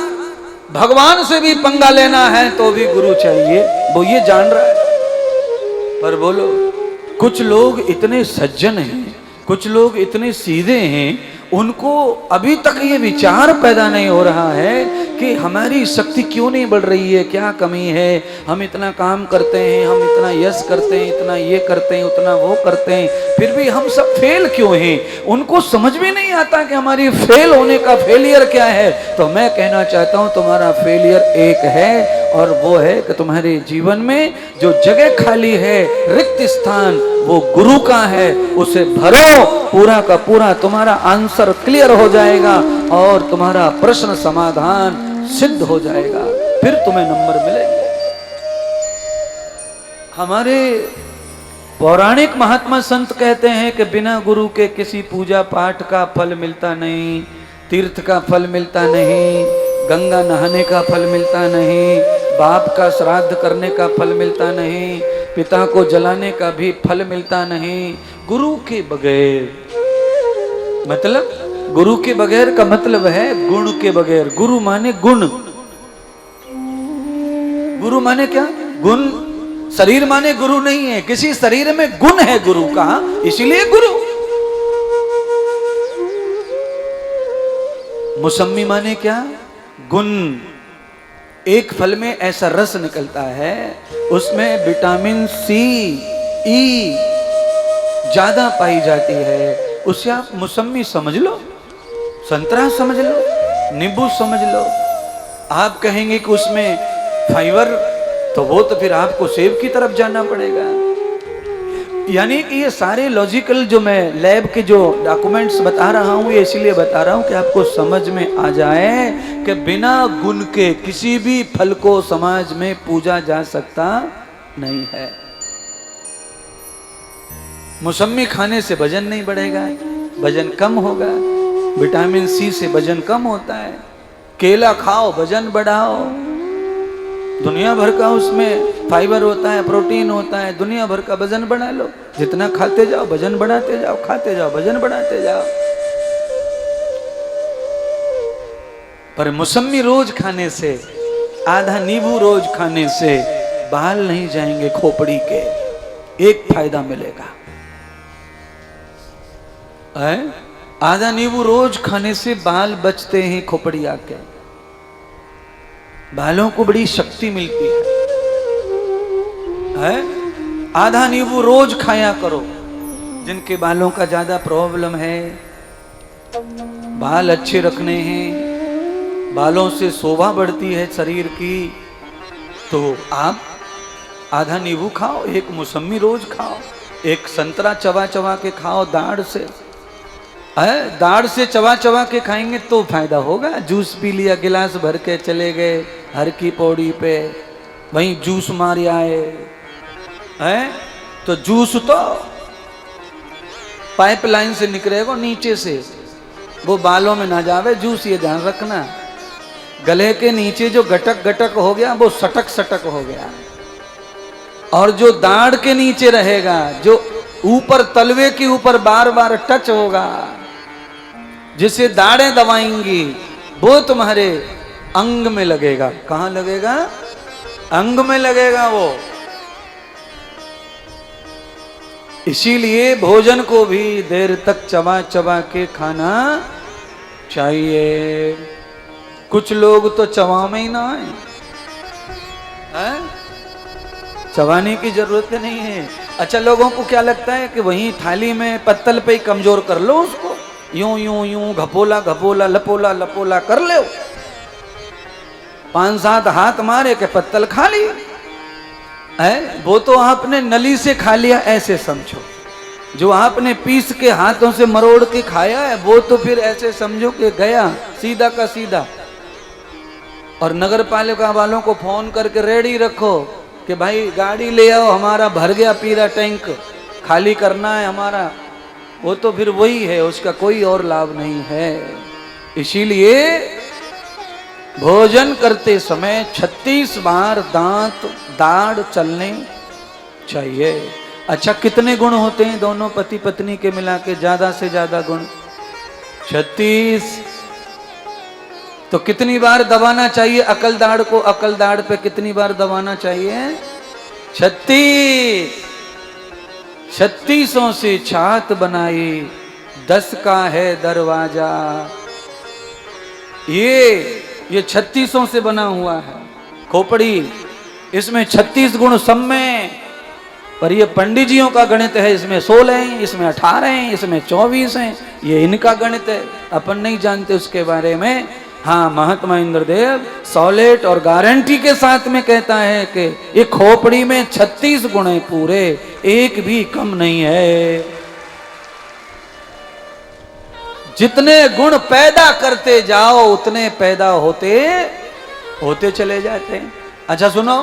भगवान से भी पंगा लेना है तो भी गुरु चाहिए, वो ये जान रहा है। पर बोलो, कुछ लोग इतने सज्जन हैं, कुछ लोग इतने सीधे हैं, उनको अभी तक ये विचार पैदा नहीं हो रहा है कि हमारी शक्ति क्यों नहीं बढ़ रही है, क्या कमी है। हम इतना काम करते हैं, हम इतना यश करते हैं, इतना ये करते हैं, उतना वो करते हैं, फिर भी हम सब फेल क्यों हैं। उनको समझ में नहीं आता कि हमारी फेल होने का फेलियर क्या है। तो मैं कहना चाहता हूं तुम्हारा फेलियर एक है और वो है कि तुम्हारे जीवन में जो जगह खाली है, रिक्त स्थान, वो गुरु का है। उसे भरो, पूरा का पूरा तुम्हारा आंसर क्लियर हो जाएगा और तुम्हारा प्रश्न समाधान सिद्ध हो जाएगा, फिर तुम्हें नंबर मिलेंगे। हमारे पौराणिक महात्मा संत कहते हैं कि बिना गुरु के किसी पूजा पाठ का फल मिलता नहीं, तीर्थ का फल मिलता नहीं, गंगा नहाने का फल मिलता नहीं, बाप का श्राद्ध करने का फल मिलता नहीं, पिता को जलाने का भी फल मिलता नहीं, गुरु के बगैर। मतलब गुरु के बगैर का मतलब है गुण के बगैर। गुरु माने गुण, गुरु माने क्या? गुण। शरीर माने गुरु नहीं है, किसी शरीर में गुण है गुरु का, इसीलिए गुरु। मौसमी माने क्या? गुण। एक फल में ऐसा रस निकलता है, उसमें विटामिन सी, ई ज्यादा पाई जाती है, उसे आप मौसमी समझ लो, संतरा समझ लो, नींबू समझ लो। आप कहेंगे कि उसमें फाइबर, तो वो तो फिर आपको सेब की तरफ जाना पड़ेगा। यानी कि ये सारे लॉजिकल जो मैं लैब के जो डॉक्यूमेंट्स बता रहा हूं, ये इसलिए बता रहा हूं कि आपको समझ में आ जाए कि बिना गुण के किसी भी फल को समाज में पूजा जा सकता नहीं है। मौसमी खाने से वजन नहीं बढ़ेगा, वजन कम होगा। विटामिन सी से वजन कम होता है। केला खाओ, वजन बढ़ाओ। दुनिया भर का उसमें फाइबर होता है, प्रोटीन होता है, दुनिया भर का वजन बढ़ा लो। जितना खाते जाओ वजन बढ़ाते जाओ, खाते जाओ वजन बढ़ाते जाओ। पर मौसमी रोज खाने से, आधा नींबू रोज खाने से बाल नहीं जाएंगे खोपड़ी के। एक फायदा मिलेगा, आधा नींबू रोज खाने से बाल बचते हैं खोपड़िया के। बालों को बड़ी शक्ति मिलती है? आधा नींबू रोज खाया करो। जिनके बालों का ज्यादा प्रॉब्लम है, बाल अच्छे रखने हैं, बालों से शोभा बढ़ती है शरीर की, तो आप आधा नींबू खाओ, एक मौसमी रोज खाओ, एक संतरा चबा चबा के खाओ दाढ़ से। दाढ़ से चबा चबा के खाएंगे तो फायदा होगा। जूस पी लिया, गिलास भर के चले गए हर की पौड़ी पे, वहीं जूस मार आए, तो जूस तो पाइपलाइन से निकलेगा नीचे से, वो बालों में ना जावे जूस, ये ध्यान रखना। गले के नीचे जो गटक गटक हो गया वो सटक सटक हो गया, और जो दाढ़ के नीचे रहेगा, जो ऊपर तलवे के ऊपर बार बार टच होगा, जिसे दाढ़ें दबाएंगी, वो तुम्हारे अंग में लगेगा। कहां लगेगा? अंग में लगेगा वो। इसीलिए भोजन को भी देर तक चबा चबा के खाना चाहिए। कुछ लोग तो चबावे ही ना है, चबाने की जरूरत नहीं है। अच्छा, लोगों को क्या लगता है कि वहीं थाली में पत्तल पे ही कमजोर कर लो उसको, यूं यूं यूं घपोला घपोला लपोला लपोला कर लो, 5-7 हाथ मारे के पत्तल खा ली है। वो तो आपने नली से खा लिया ऐसे समझो। जो आपने पीस के हाथों से मरोड़ के खाया है, वो तो फिर ऐसे समझो कि गया सीधा का सीधा। और नगर पालिका वालों को फोन करके रेडी रखो कि भाई गाड़ी ले आओ, हमारा भर गया पूरा टैंक, खाली करना है हमारा। वो तो फिर वही है, उसका कोई और लाभ नहीं है। इसीलिए भोजन करते समय 36 बार दांत दाढ़ चलने चाहिए। अच्छा, कितने गुण होते हैं दोनों पति पत्नी के मिला के? ज्यादा से ज्यादा गुण 36। तो कितनी बार दबाना चाहिए अकल दाढ़ को? अकल दाढ़ पे कितनी बार दबाना चाहिए? 36। 36 से छात बनाई, 10 का है दरवाजा। ये 36 से बना हुआ है खोपड़ी। इसमें 36 गुण सब में, पर ये पंडित जियों का गणित है। इसमें 16 हैं, इसमें 18 हैं, इसमें 24 हैं। ये इनका गणित है, अपन नहीं जानते उसके बारे में। हाँ, महात्मा इंद्रदेव सॉलिड और गारंटी के साथ में कहता है कि ये खोपड़ी में 36 गुण है पूरे, एक भी कम नहीं है। जितने गुण पैदा करते जाओ उतने पैदा होते चले जाते हैं। अच्छा सुनो,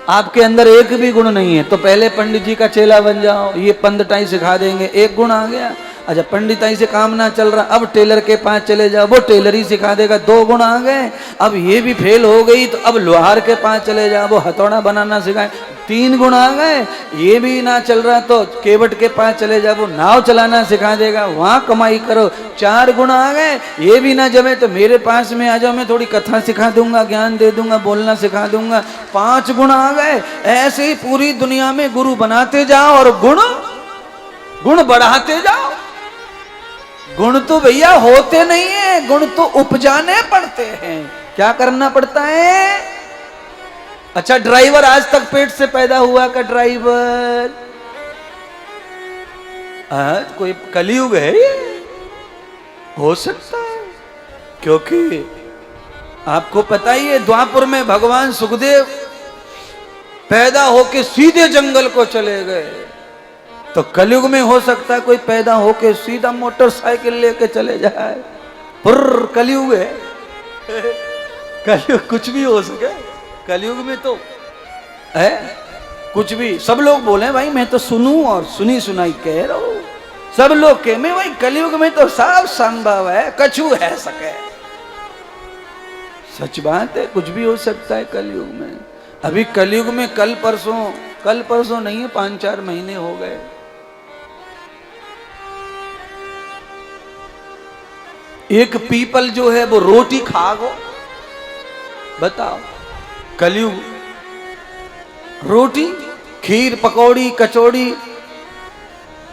आपके अंदर एक भी गुण नहीं है तो पहले पंडित जी का चेला बन जाओ, ये पंडिताई सिखा देंगे। एक गुण आ गया, अच्छा पंडिताई से काम ना चल रहा, अब टेलर के पास चले जाओ, वो टेलर ही सिखा देगा, 2 गुण आ गए। अब ये भी फेल हो गई तो अब लोहार के पास चले जाओ, वो हथौड़ा बनाना सिखाए, 3 गुण आ गए। ये भी ना चल रहा तो केवट के पास चले जाओ, वो नाव चलाना सिखा देगा, वहां कमाई करो, 4 गुण आ गए। ये भी ना जमे तो मेरे पास में आ जाओ, मैं थोड़ी कथा सिखा दूंगा, ज्ञान दे दूंगा, बोलना सिखा दूंगा, 5 गुण आ गए। ऐसे ही पूरी दुनिया में गुरु बनाते जाओ और गुण बढ़ाते जाओ। गुण तो भैया होते नहीं है, गुण तो उपजाने पड़ते हैं। क्या करना पड़ता है? अच्छा ड्राइवर आज तक पेट से पैदा हुआ का ड्राइवर? आज कोई कलयुग है ये? हो सकता है, क्योंकि आपको पता ही है द्वापर में भगवान सुखदेव पैदा होके सीधे जंगल को चले गए, तो कलयुग में हो सकता है कोई पैदा होके सीधा मोटरसाइकिल लेके चले जाए। पुर्र कलयुग है। कलयुग कुछ भी हो सके, कलयुग में तो है कुछ भी। सब लोग बोले भाई मैं तो सुनूं और सुनी सुनाई कह रहा हूं, सब लोग कहे मैं भाई कलयुग में तो सब संभव है, कछु है सके। सच बात है, कुछ भी हो सकता है कलयुग में। अभी कलयुग में कल परसों नहीं है, 5-4 महीने हो गए। एक पीपल जो है वो रोटी खा गो, बताओ कलयुग। रोटी, खीर, पकौड़ी, कचौड़ी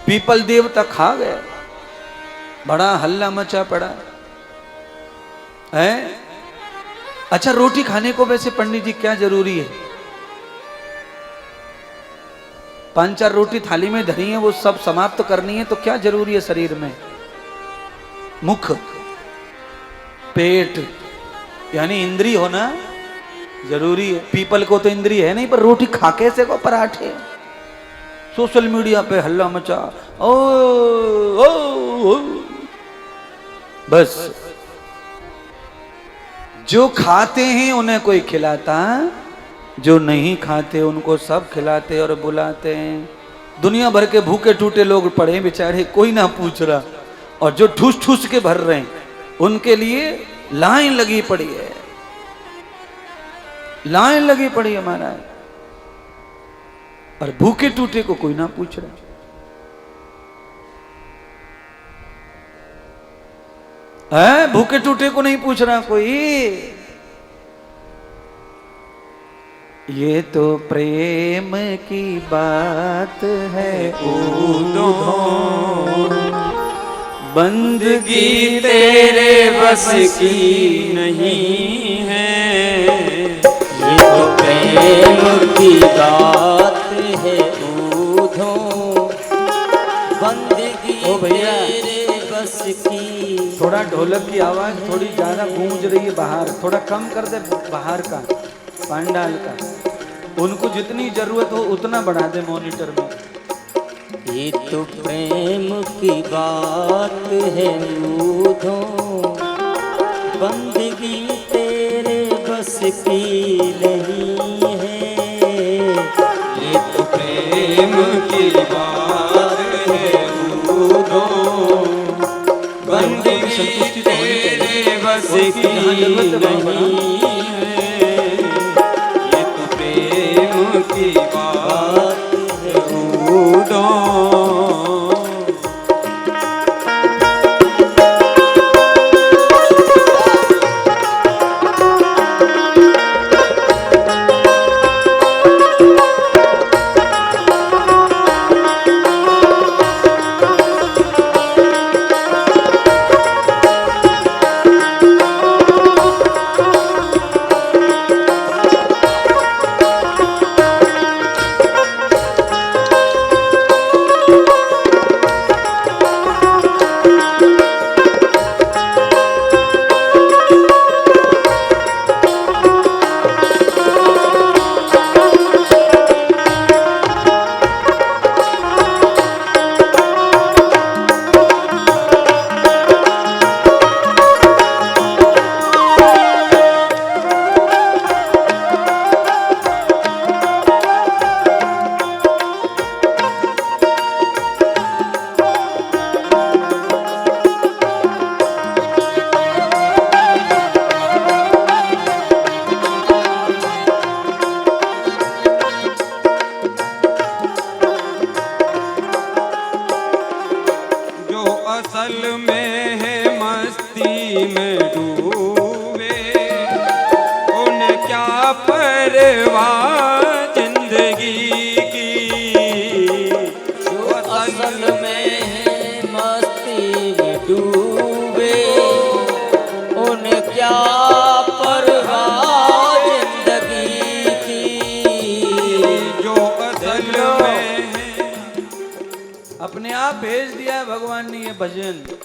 पीपल देवता खा गया, बड़ा हल्ला मचा पड़ा है। अच्छा रोटी खाने को वैसे पंडित जी क्या जरूरी है? 5-4 रोटी थाली में धरी है, वो सब समाप्त करनी है, तो क्या जरूरी है शरीर में? मुख, पेट, यानी इंद्री होना जरूरी है। पीपल को तो इंद्री है नहीं, पर रोटी खा कैसे को? पराठे। सोशल मीडिया पे हल्ला मचा, ओ, ओ, ओ। बस जो खाते हैं उन्हें कोई खिलाता, जो नहीं खाते उनको सब खिलाते और बुलाते हैं। दुनिया भर के भूखे टूटे लोग पड़े बेचारे, कोई ना पूछ रहा, और जो ठूस ठूस के भर रहे हैं उनके लिए लाइन लगी पड़ी है, लाइन लगी पड़ी है महाराज, और भूखे टूटे को कोई ना पूछ रहा। है भूखे टूटे को नहीं पूछ रहा कोई। ये तो प्रेम की बात है उदो बंदगी तेरे बस की नहीं है। ये तो प्रेम की बात है ऊधो, बंदगी ओ भैया। तेरे बस की। थोड़ा ढोलक की आवाज थोड़ी ज्यादा गूंज रही है बाहर, थोड़ा कम कर दे बाहर का, पंडाल का। उनको जितनी जरूरत हो उतना बढ़ा दे मॉनिटर में। ये तो प्रेम की बात है ऊधो, बंदगी तेरे बस की नहीं है। ये तो प्रेम की बात है उदो बंदगी संतुष्टि तो होनी चाहिए। तेरे बस की जहाँ जरूरत है वहाँ नहीं है। ये तो प्रेम की बात है उदो। परवाह जिंदगी की। जो असल में है मस्ती में डूबे, उन्हें क्या परवाह जिंदगी की। जो असल में है, अपने आप भेज दिया है भगवान ने ये भजन।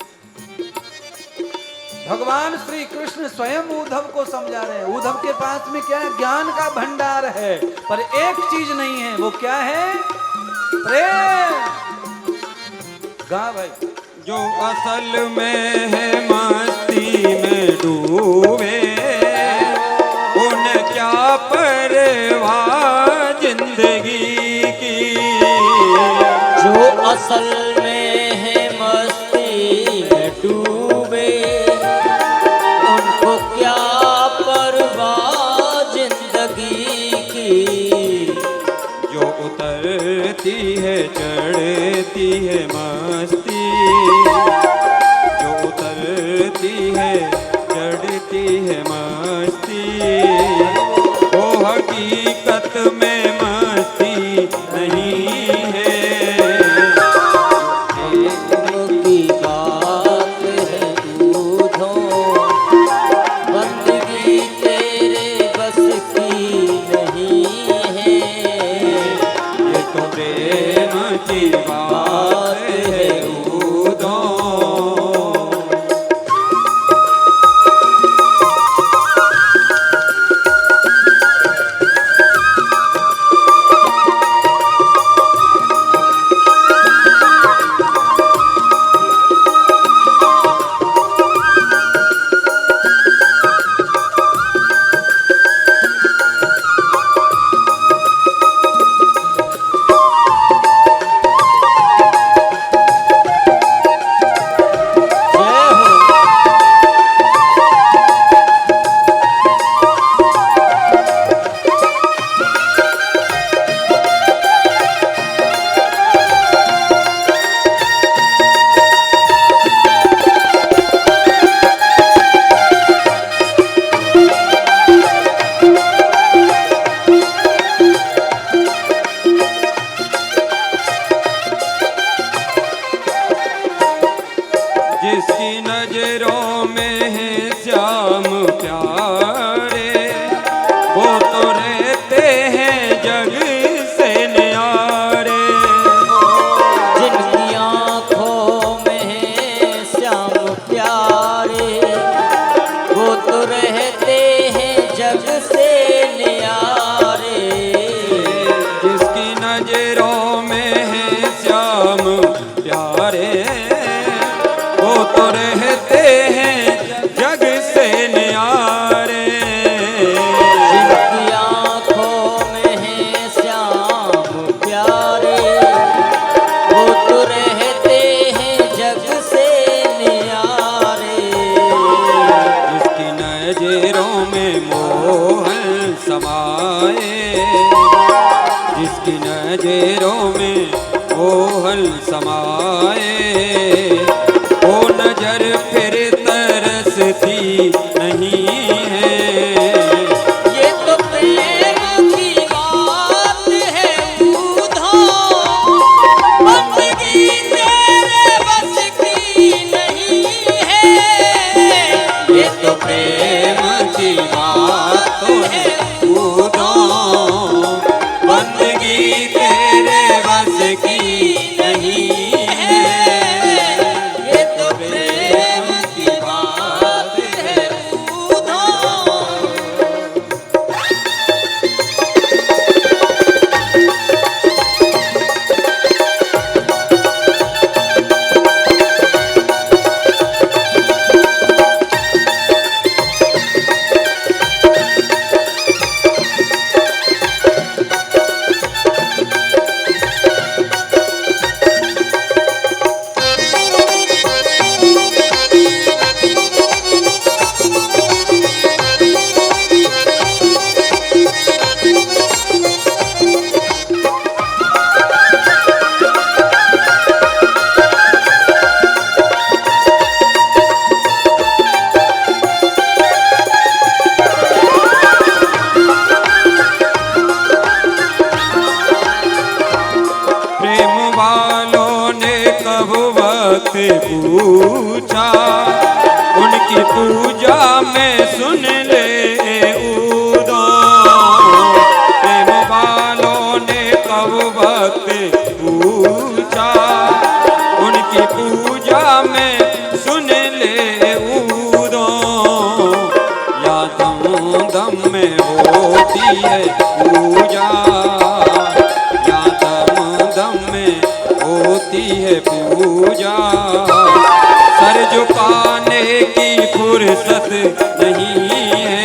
भगवान श्री कृष्ण स्वयं उद्धव को समझा रहे हैं। उद्धव के पास में क्या है? ज्ञान का भंडार है, पर एक चीज नहीं है। वो क्या है? प्रेम। गा भाई। जो असल में है मस्ती में डूबे, उन्हें क्या परवाह जिंदगी की। जो असल में है मस्ती में डूबे, उनको क्या परवाह जिंदगी की। जो उतरती है चढ़ती है मस्ती, जो उतरती है चढ़ती है मस्ती, वो हकीकत में मस्ती नहीं है। प्रेम की बात है दूधो, बंदगी तेरे बस की नहीं है। ये तो प्रेम की बात है दूधो। जिसकी नजरों में है श्याम प्यारे, वो तो रहते हैं जग से न्यारे। जिनकी आँखों में है श्याम प्यारे, वो तो रहते हैं जग से न्यारे। जिसकी नजरों में है श्याम प्यारे, वो तो रहते हैं जग से न्यारे। जिनकी आँखों में है श्याम प्यारे, वो तो रहते हैं जग से न्यारे। जिसकी नजरों में मोहन समाए, जिसकी नजरों में मोहन समाए, वो नजर फिर तरसती नहीं है। ये तो प्रेम की बात है उधो, बंदगी तेरे बस की नहीं है। ये तो प्रेम की बात है उधो, बंदगी तेरे बस की नहीं है। ये तो प्रेम पूछा, उनकी पूजा में सुन ले उदो। प्रेम वालों ने कब भक्त पूछा, उनकी पूजा में सुन ले उदो। या दम दम में होती है पूजा, या दम दम में होती है पूजा। सर झुकाने की फुर्सत नहीं है,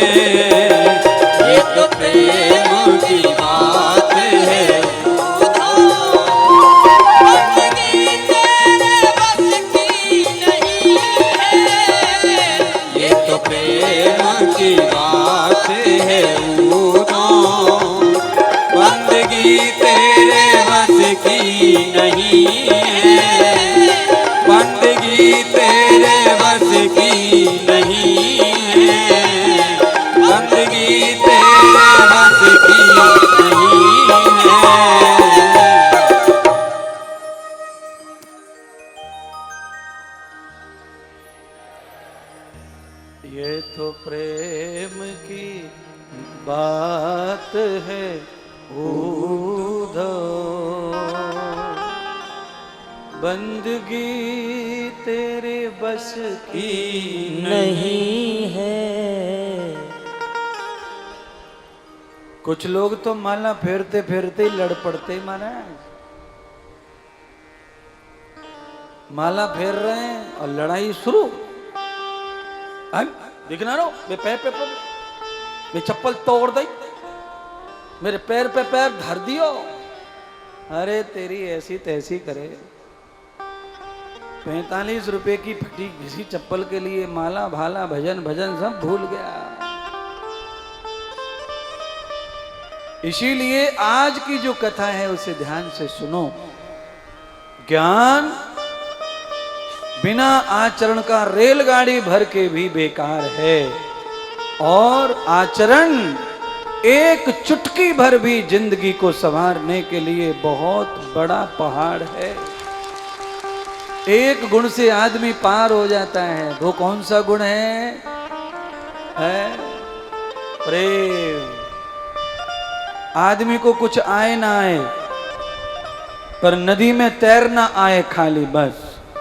ये तो प्रेम की बात है। बंदगी तेरे बस की नहीं है, ये तो प्रेम की बात है उदो। बंदगी तेरे बस की नहीं है, बंदगी तेरे बस की नहीं है, बंदगी तेरे बस की नहीं है। ये तो प्रेम की बात है उधो। बंदगी तेरे बस की नहीं है। कुछ लोग तो माला फेरते फेरते ही लड़ पड़ते महाराज। माला फेर रहे हैं और लड़ाई शुरू। दिखना रो मैं पैर पे मैं चप्पल तोड़ दी, मेरे पैर पे पैर धर दियो। अरे तेरी ऐसी तैसी करे। 45 रुपए की फटी घिसी चप्पल के लिए माला भाला भजन भजन सब भूल गया। इसीलिए आज की जो कथा है उसे ध्यान से सुनो। ज्ञान बिना आचरण का रेलगाड़ी भर के भी बेकार है, और आचरण एक चुटकी भर भी जिंदगी को संवारने के लिए बहुत बड़ा पहाड़ है। एक गुण से आदमी पार हो जाता है। वो कौन सा गुण है? प्रेम। आदमी को कुछ आए ना आए, पर नदी में तैरना आए खाली बस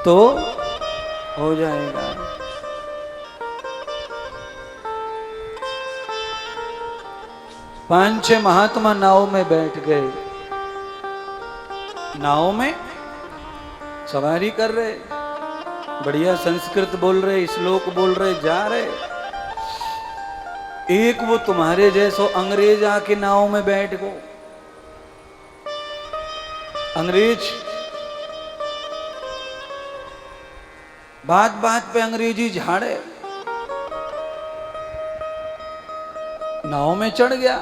तो हो जाएगा। पांच छह महात्मा नाव में बैठ गए। नाव में सवारी कर रहे, बढ़िया संस्कृत बोल रहे, श्लोक बोल रहे, जा रहे। एक वो तुम्हारे जैसो अंग्रेज आके नाव में बैठ गो। अंग्रेज बात बात पे अंग्रेजी झाड़े। नाव में चढ़ गया।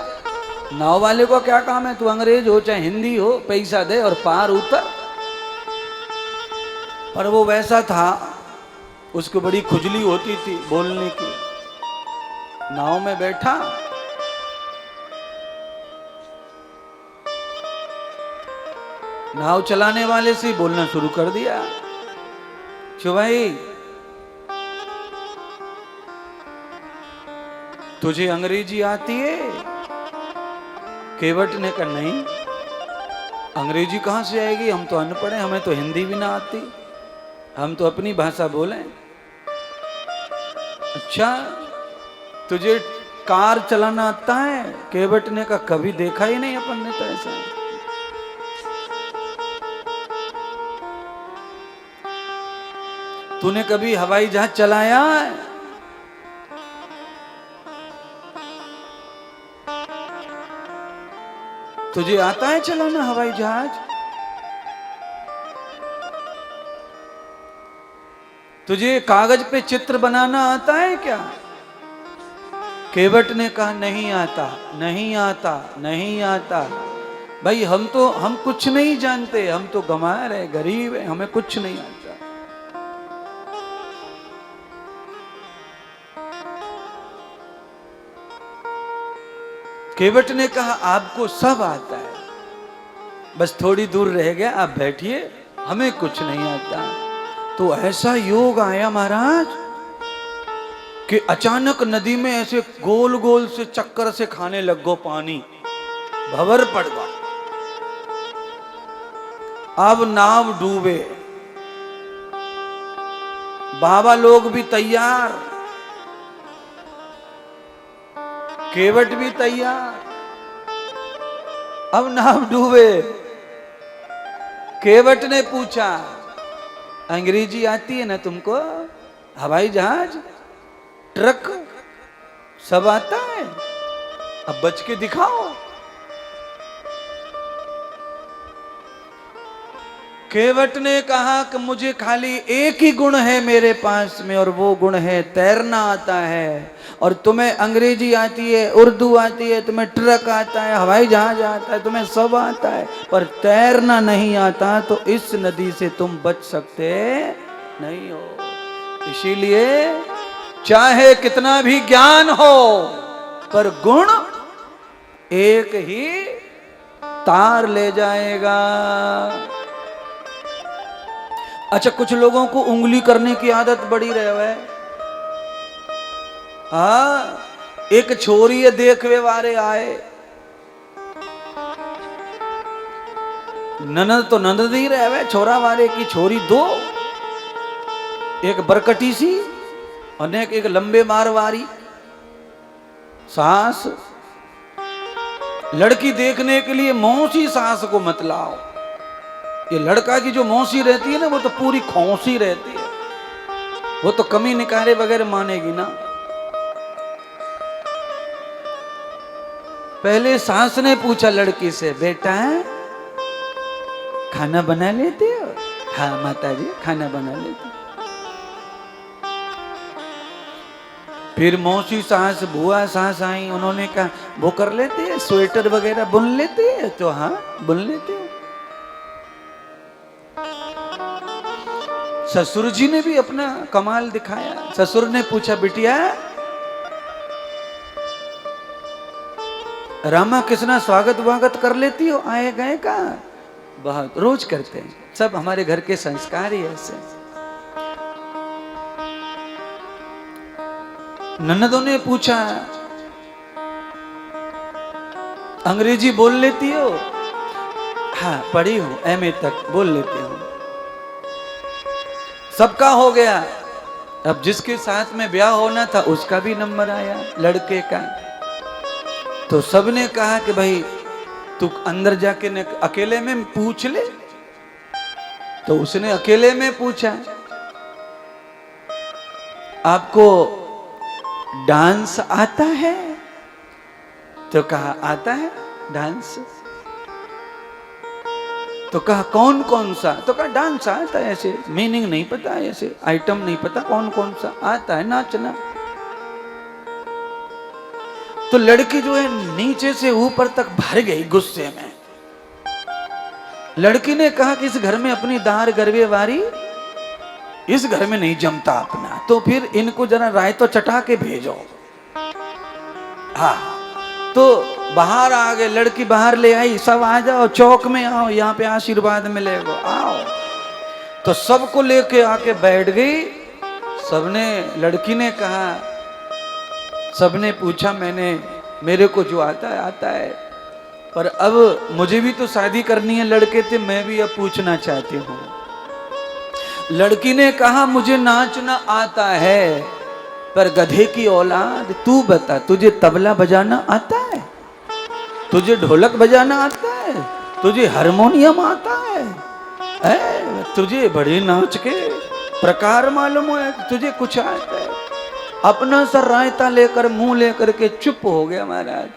नाव वाले को क्या काम है? तू अंग्रेज हो चाहे हिंदी हो, पैसा दे और पार उतर। पर वो वैसा था, उसको बड़ी खुजली होती थी बोलने की। नाव में बैठा, नाव चलाने वाले से बोलना शुरू कर दिया। क्यों भाई, तुझे अंग्रेजी आती है? केवट ने कहा नहीं, अंग्रेजी कहां से आएगी, हम तो अनपढ़ हैं, हमें तो हिंदी भी ना आती, हम तो अपनी भाषा बोलें। अच्छा, तुझे कार चलाना आता है? केवट ने कहा कभी देखा ही नहीं अपन ने तो ऐसा। तूने कभी हवाई जहाज चलाया है? तुझे आता है चलाना हवाई जहाज? तुझे कागज पे चित्र बनाना आता है क्या? केवट ने कहा नहीं आता, नहीं आता, नहीं आता। भाई हम कुछ नहीं जानते, हम तो गंवार है, गरीब है, हमें कुछ नहीं आता। केवट ने कहा आपको सब आता है, बस थोड़ी दूर रह गया, आप बैठिए, हमें कुछ नहीं आता। तो ऐसा योग आया महाराज कि अचानक नदी में ऐसे गोल गोल से चक्कर से खाने लग गो पानी, भंवर पड़ गया। अब नाव डूबे, बाबा लोग भी तैयार, केवट भी तैयार। अब नाव डूबे, केवट ने पूछा, अंग्रेजी आती है ना तुमको? हवाई जहाज, ट्रक सब आता है, अब बच के दिखाओ। केवट ने कहा कि मुझे खाली एक ही गुण है मेरे पास में, और वो गुण है तैरना आता है। और तुम्हें अंग्रेजी आती है, उर्दू आती है, तुम्हें ट्रक आता है, हवाई जहाज आता है, तुम्हें सब आता है, पर तैरना नहीं आता, तो इस नदी से तुम बच सकते नहीं हो। इसीलिए चाहे कितना भी ज्ञान हो, पर गुण एक ही तार ले जाएगा। अच्छा, कुछ लोगों को उंगली करने की आदत बड़ी रहे है। हाँ, एक छोरी है देखवे वाले आए, ननद तो ननद ही रहे, छोरा वाले की छोरी दो, एक बरकटी सी और एक लंबे मारवारी सास। लड़की देखने के लिए मौसी सास को मत लाओ। ये लड़का की जो मौसी रहती है ना, वो तो पूरी खौसी रहती है, वो तो कमी निकारे वगैरह मानेगी ना। पहले सास ने पूछा लड़की से, बेटा खाना बना लेते हो? हाँ माता जी, खाना बना लेते। फिर मौसी सास, बुआ सास आई, उन्होंने कहा वो कर लेते हैं, स्वेटर वगैरह बुन लेते हैं? तो हाँ बुन लेते हो। ससुर जी ने भी अपना कमाल दिखाया। ससुर ने पूछा, बिटिया रामा कृष्णा स्वागत वागत कर लेती हो आए गए का? बहुत, रोज करते हैं, सब हमारे घर के संस्कार ही ऐसे। ननदों ने पूछा, अंग्रेजी बोल लेती हो? हाँ पढ़ी हूं, एमए तक बोल लेती हूं। सबका हो गया। अब जिसके साथ में ब्याह होना था उसका भी नंबर आया, लड़के का। तो सबने कहा कि भाई तू अंदर जाके ने अकेले में पूछ ले। तो उसने अकेले में पूछा, आपको डांस आता है? तो कहा आता है डांस। तो कहा कौन कौन सा? तो कहा डांस आता है, ऐसे मीनिंग नहीं पता, ऐसे आइटम नहीं पता, कौन कौन सा आता है नाचना। तो लड़की जो है नीचे से ऊपर तक भर गई गुस्से में। लड़की ने कहा कि इस घर में अपनी दार गरवे वारी इस घर में नहीं जमता अपना, तो फिर इनको जरा रायतो चटा के भेजो। हाँ, तो बाहर आ गए, लड़की बाहर ले आई, सब आ जाओ चौक में आओ, यहाँ पे आशीर्वाद मिलेगा, आओ। तो सबको लेके आके बैठ गई। सबने, लड़की ने कहा, सबने पूछा, मेरे को जो आता है, पर अब मुझे भी तो शादी करनी है, लड़के थे, मैं भी अब पूछना चाहती हूँ। लड़की ने कहा मुझे नाचना आता है, पर गधे की औलाद तू बता, तुझे तबला बजाना आता है? तुझे ढोलक बजाना आता है? तुझे हारमोनियम आता है? तुझे बड़े नाच के प्रकार मालूम है? तुझे कुछ आता है? अपना सा रायता लेकर मुंह लेकर के चुप हो गया महाराज।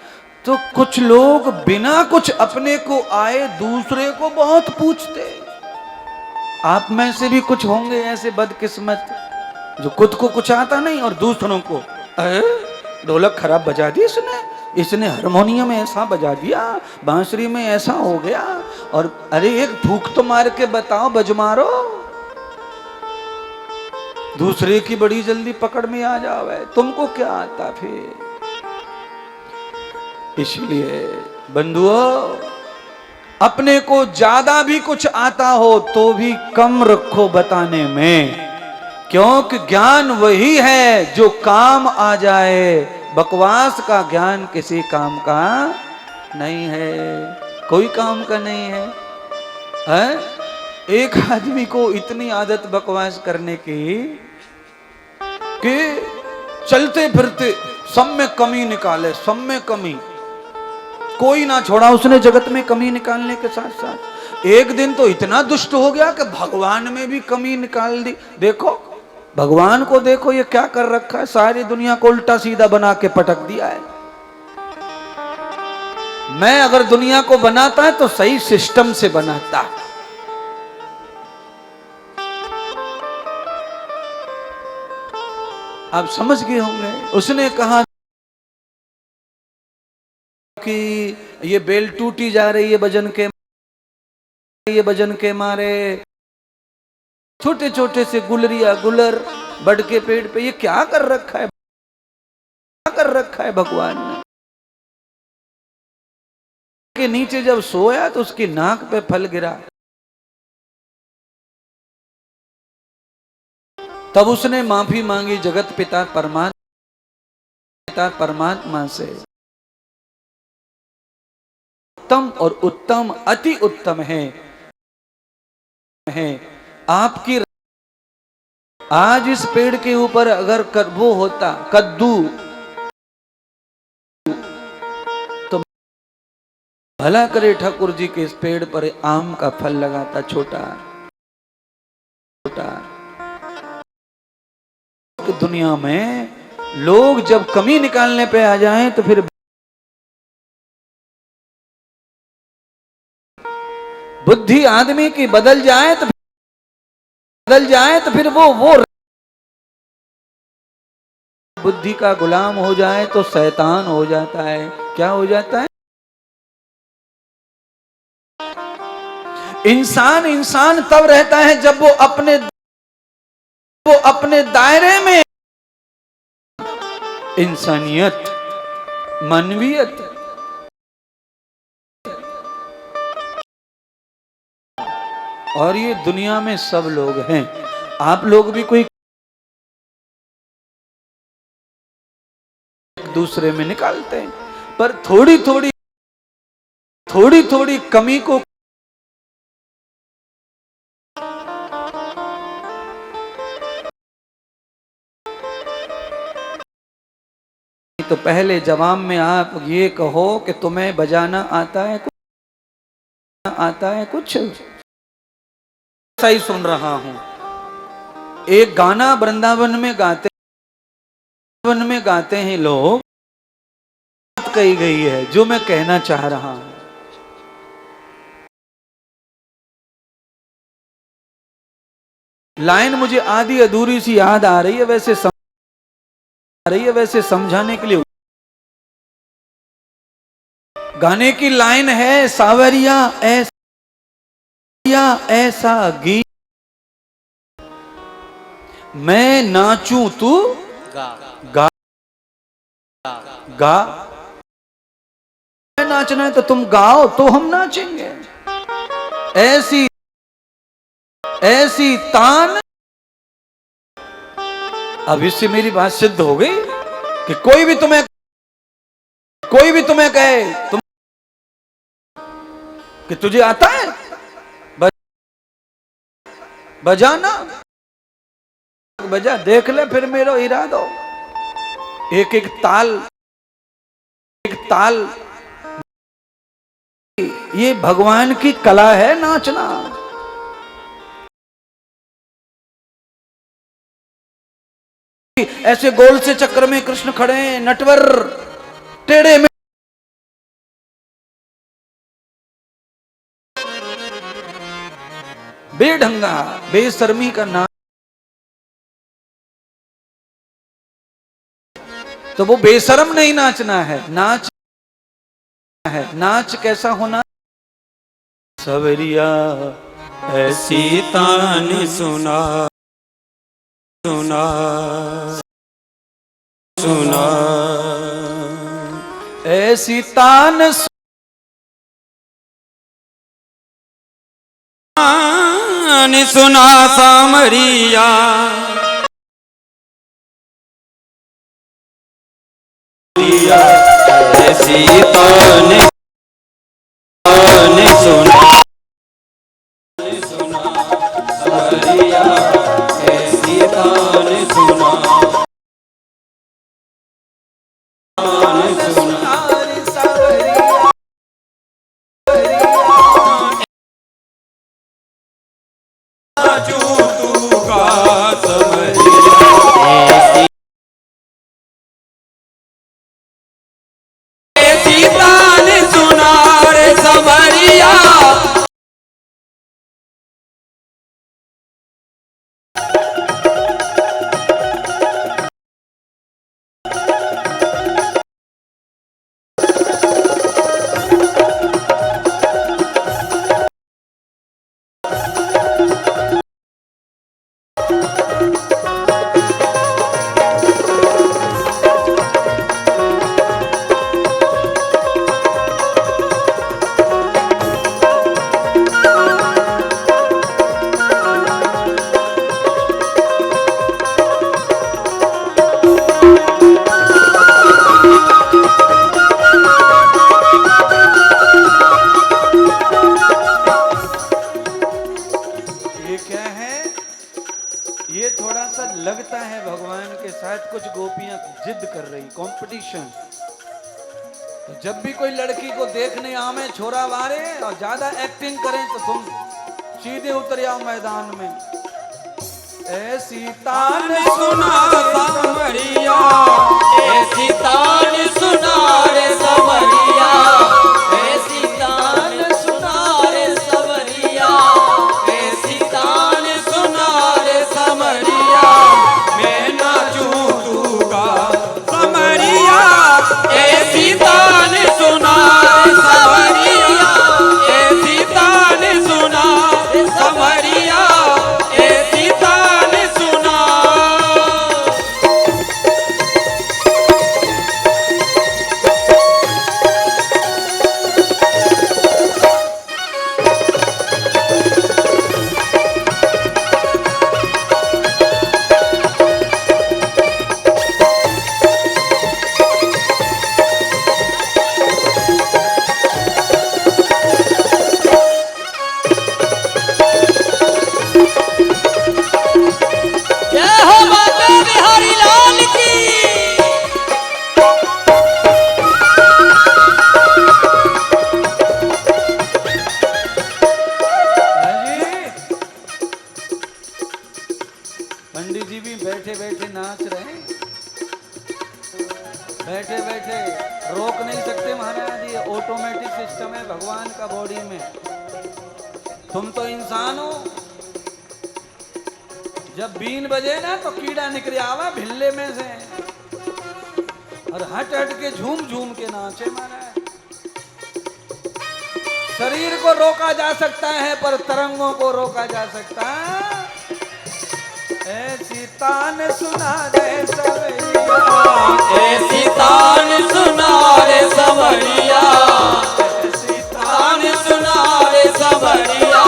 तो कुछ लोग बिना कुछ अपने को आए दूसरे को बहुत पूछते। आप में से भी कुछ होंगे ऐसे बदकिस्मत जो खुद को कुछ आता नहीं और दूसरों को, अरे ढोलक खराब बजा दी इसने हारमोनियम में ऐसा बजा दिया, बांसुरी में ऐसा हो गया, और अरे एक फूक तो मार के बताओ, बज मारो। दूसरे की बड़ी जल्दी पकड़ में आ जावे, तुमको क्या आता फिर? इसलिए बंधुओं, अपने को ज्यादा भी कुछ आता हो तो भी कम रखो बताने में, क्योंकि ज्ञान वही है जो काम आ जाए। बकवास का ज्ञान किसी काम का नहीं है, कोई काम का नहीं है, है? एक आदमी को इतनी आदत बकवास करने की कि चलते फिरते सब में कमी निकाले, सब में कमी, कोई ना छोड़ा उसने जगत में कमी निकालने के साथ साथ। एक दिन तो इतना दुष्ट हो गया कि भगवान में भी कमी निकाल दी। देखो भगवान को, देखो ये क्या कर रखा है, सारी दुनिया को उल्टा सीधा बना के पटक दिया है। मैं अगर दुनिया को बनाता है तो सही सिस्टम से बनाता। आप समझ गए होंगे। उसने कहा कि ये बेल टूटी जा रही है वजन के, ये वजन के मारे, छोटे छोटे से गुलरिया गुलर बड़ के पेड़ पे, ये क्या कर रखा है, क्या कर रखा है भगवान ने। के नीचे जब सोया तो उसकी नाक पे फल गिरा, तब उसने माफी मांगी जगत पिता परमात्मा से। उत्तम और उत्तम अति उत्तम है आपकी। आज इस पेड़ के ऊपर अगर वो होता कद्दू तो भला करे ठाकुर जी के इस पेड़ पर आम का फल लगाता, छोटा छोटा। दुनिया में लोग जब कमी निकालने पे आ जाएं तो फिर बुद्धि आदमी की बदल जाए तो फिर वो बुद्धि का गुलाम हो जाए तो शैतान हो जाता है। क्या हो जाता है? इंसान तब रहता है जब वो अपने दायरे में इंसानियत, मानवीयत, और ये दुनिया में सब लोग हैं। आप लोग भी कोई दूसरे में निकालते हैं, पर थोड़ी थोड़ी कमी को तो पहले जवाब में आप ये कहो कि तुम्हें बजाना आता है कुछ। ऐसा ही सुन रहा हूं। एक गाना वृंदावन में गाते हैं लोग, बात कही गई है जो मैं कहना चाह रहा हूं। लाइन मुझे आधी अधूरी सी याद आ रही है, वैसे समझाने के लिए। गाने की लाइन है, सावरिया ऐसा गीत, मैं नाचूं तू गा गा। नाचना है तो तुम गाओ तो हम नाचेंगे। ऐसी तान। अब इससे मेरी बात सिद्ध हो गई कि कोई भी तुम्हें कहे कि तुझे आता है बजाना, बजा देख ले फिर मेरा इरादा। एक ताल ये भगवान की कला है, नाचना। ऐसे गोल से चक्र में कृष्ण खड़े हैं, नटवर टेढ़े में बेढंगा बेशर्मी का नाच, तो वो बेशर्म नहीं नाचना है, नाच कैसा होना? सवरिया ऐसी तान सुना ऐसी तान सुना सामरिया सीता ने सुना सामरिया सीता ने सुना लगता है भगवान के साथ कुछ गोपियां जिद कर रही, कंपटीशन। तो जब भी कोई लड़की को देखने आवे छोरा वारे और ज्यादा एक्टिंग करें तो तुम सीधे उतर आओ मैदान में। ऐसी तान सुना सामरिया, ऐसी तान सुना रे सामरिया, ऐसी तान सुना रे सामरिया, ऐसी तान सुना रे सामरिया, मैं नाचूं तू गा सामरिया, ऐसी तान सुना रे सामरिया, ऐसी तान सुना रे सामरिया, ऐसी तान सुना। जय हो बाबा बिहारी लाल की। पंडित जी भी बैठे बैठे नाच रहे हैं, बैठे बैठे रोक नहीं सकते महाराज। ये ऑटोमेटिक सिस्टम है भगवान का बॉडी में। तुम तो इंसान हो, जब बीन बजे ना तो कीड़ा निकल आवा भिल्ले में से और हट हट के झूम झूम के नाचे महाराज। शरीर को रोका जा सकता है पर तरंगों को रोका जा सकता है। ऐसी तान सुना रे सवैया, ऐसी तान सुना रे सामरिया, ऐसी तान सुना रे सामरिया,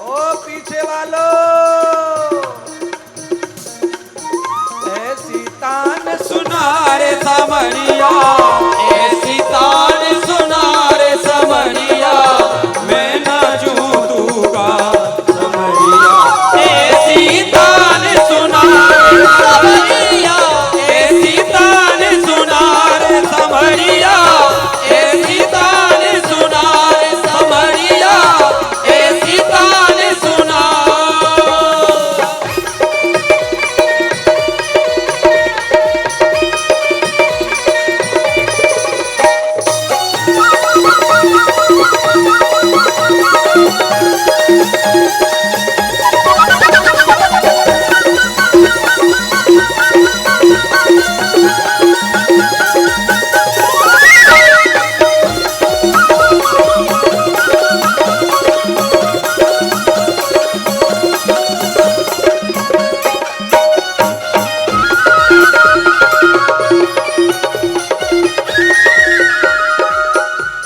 ओ पीछे वालों, ऐसी तान सुना रे सामरिया, ऐसी तान सुना रे सामरिया, मैं नाचूं तू गा सामरिया, ऐसी तान सुना रे सामरिया, ऐसी तान सुना रे सामरिया, ऐसी तान सुना रे सामरिया, ऐसी तान सुना।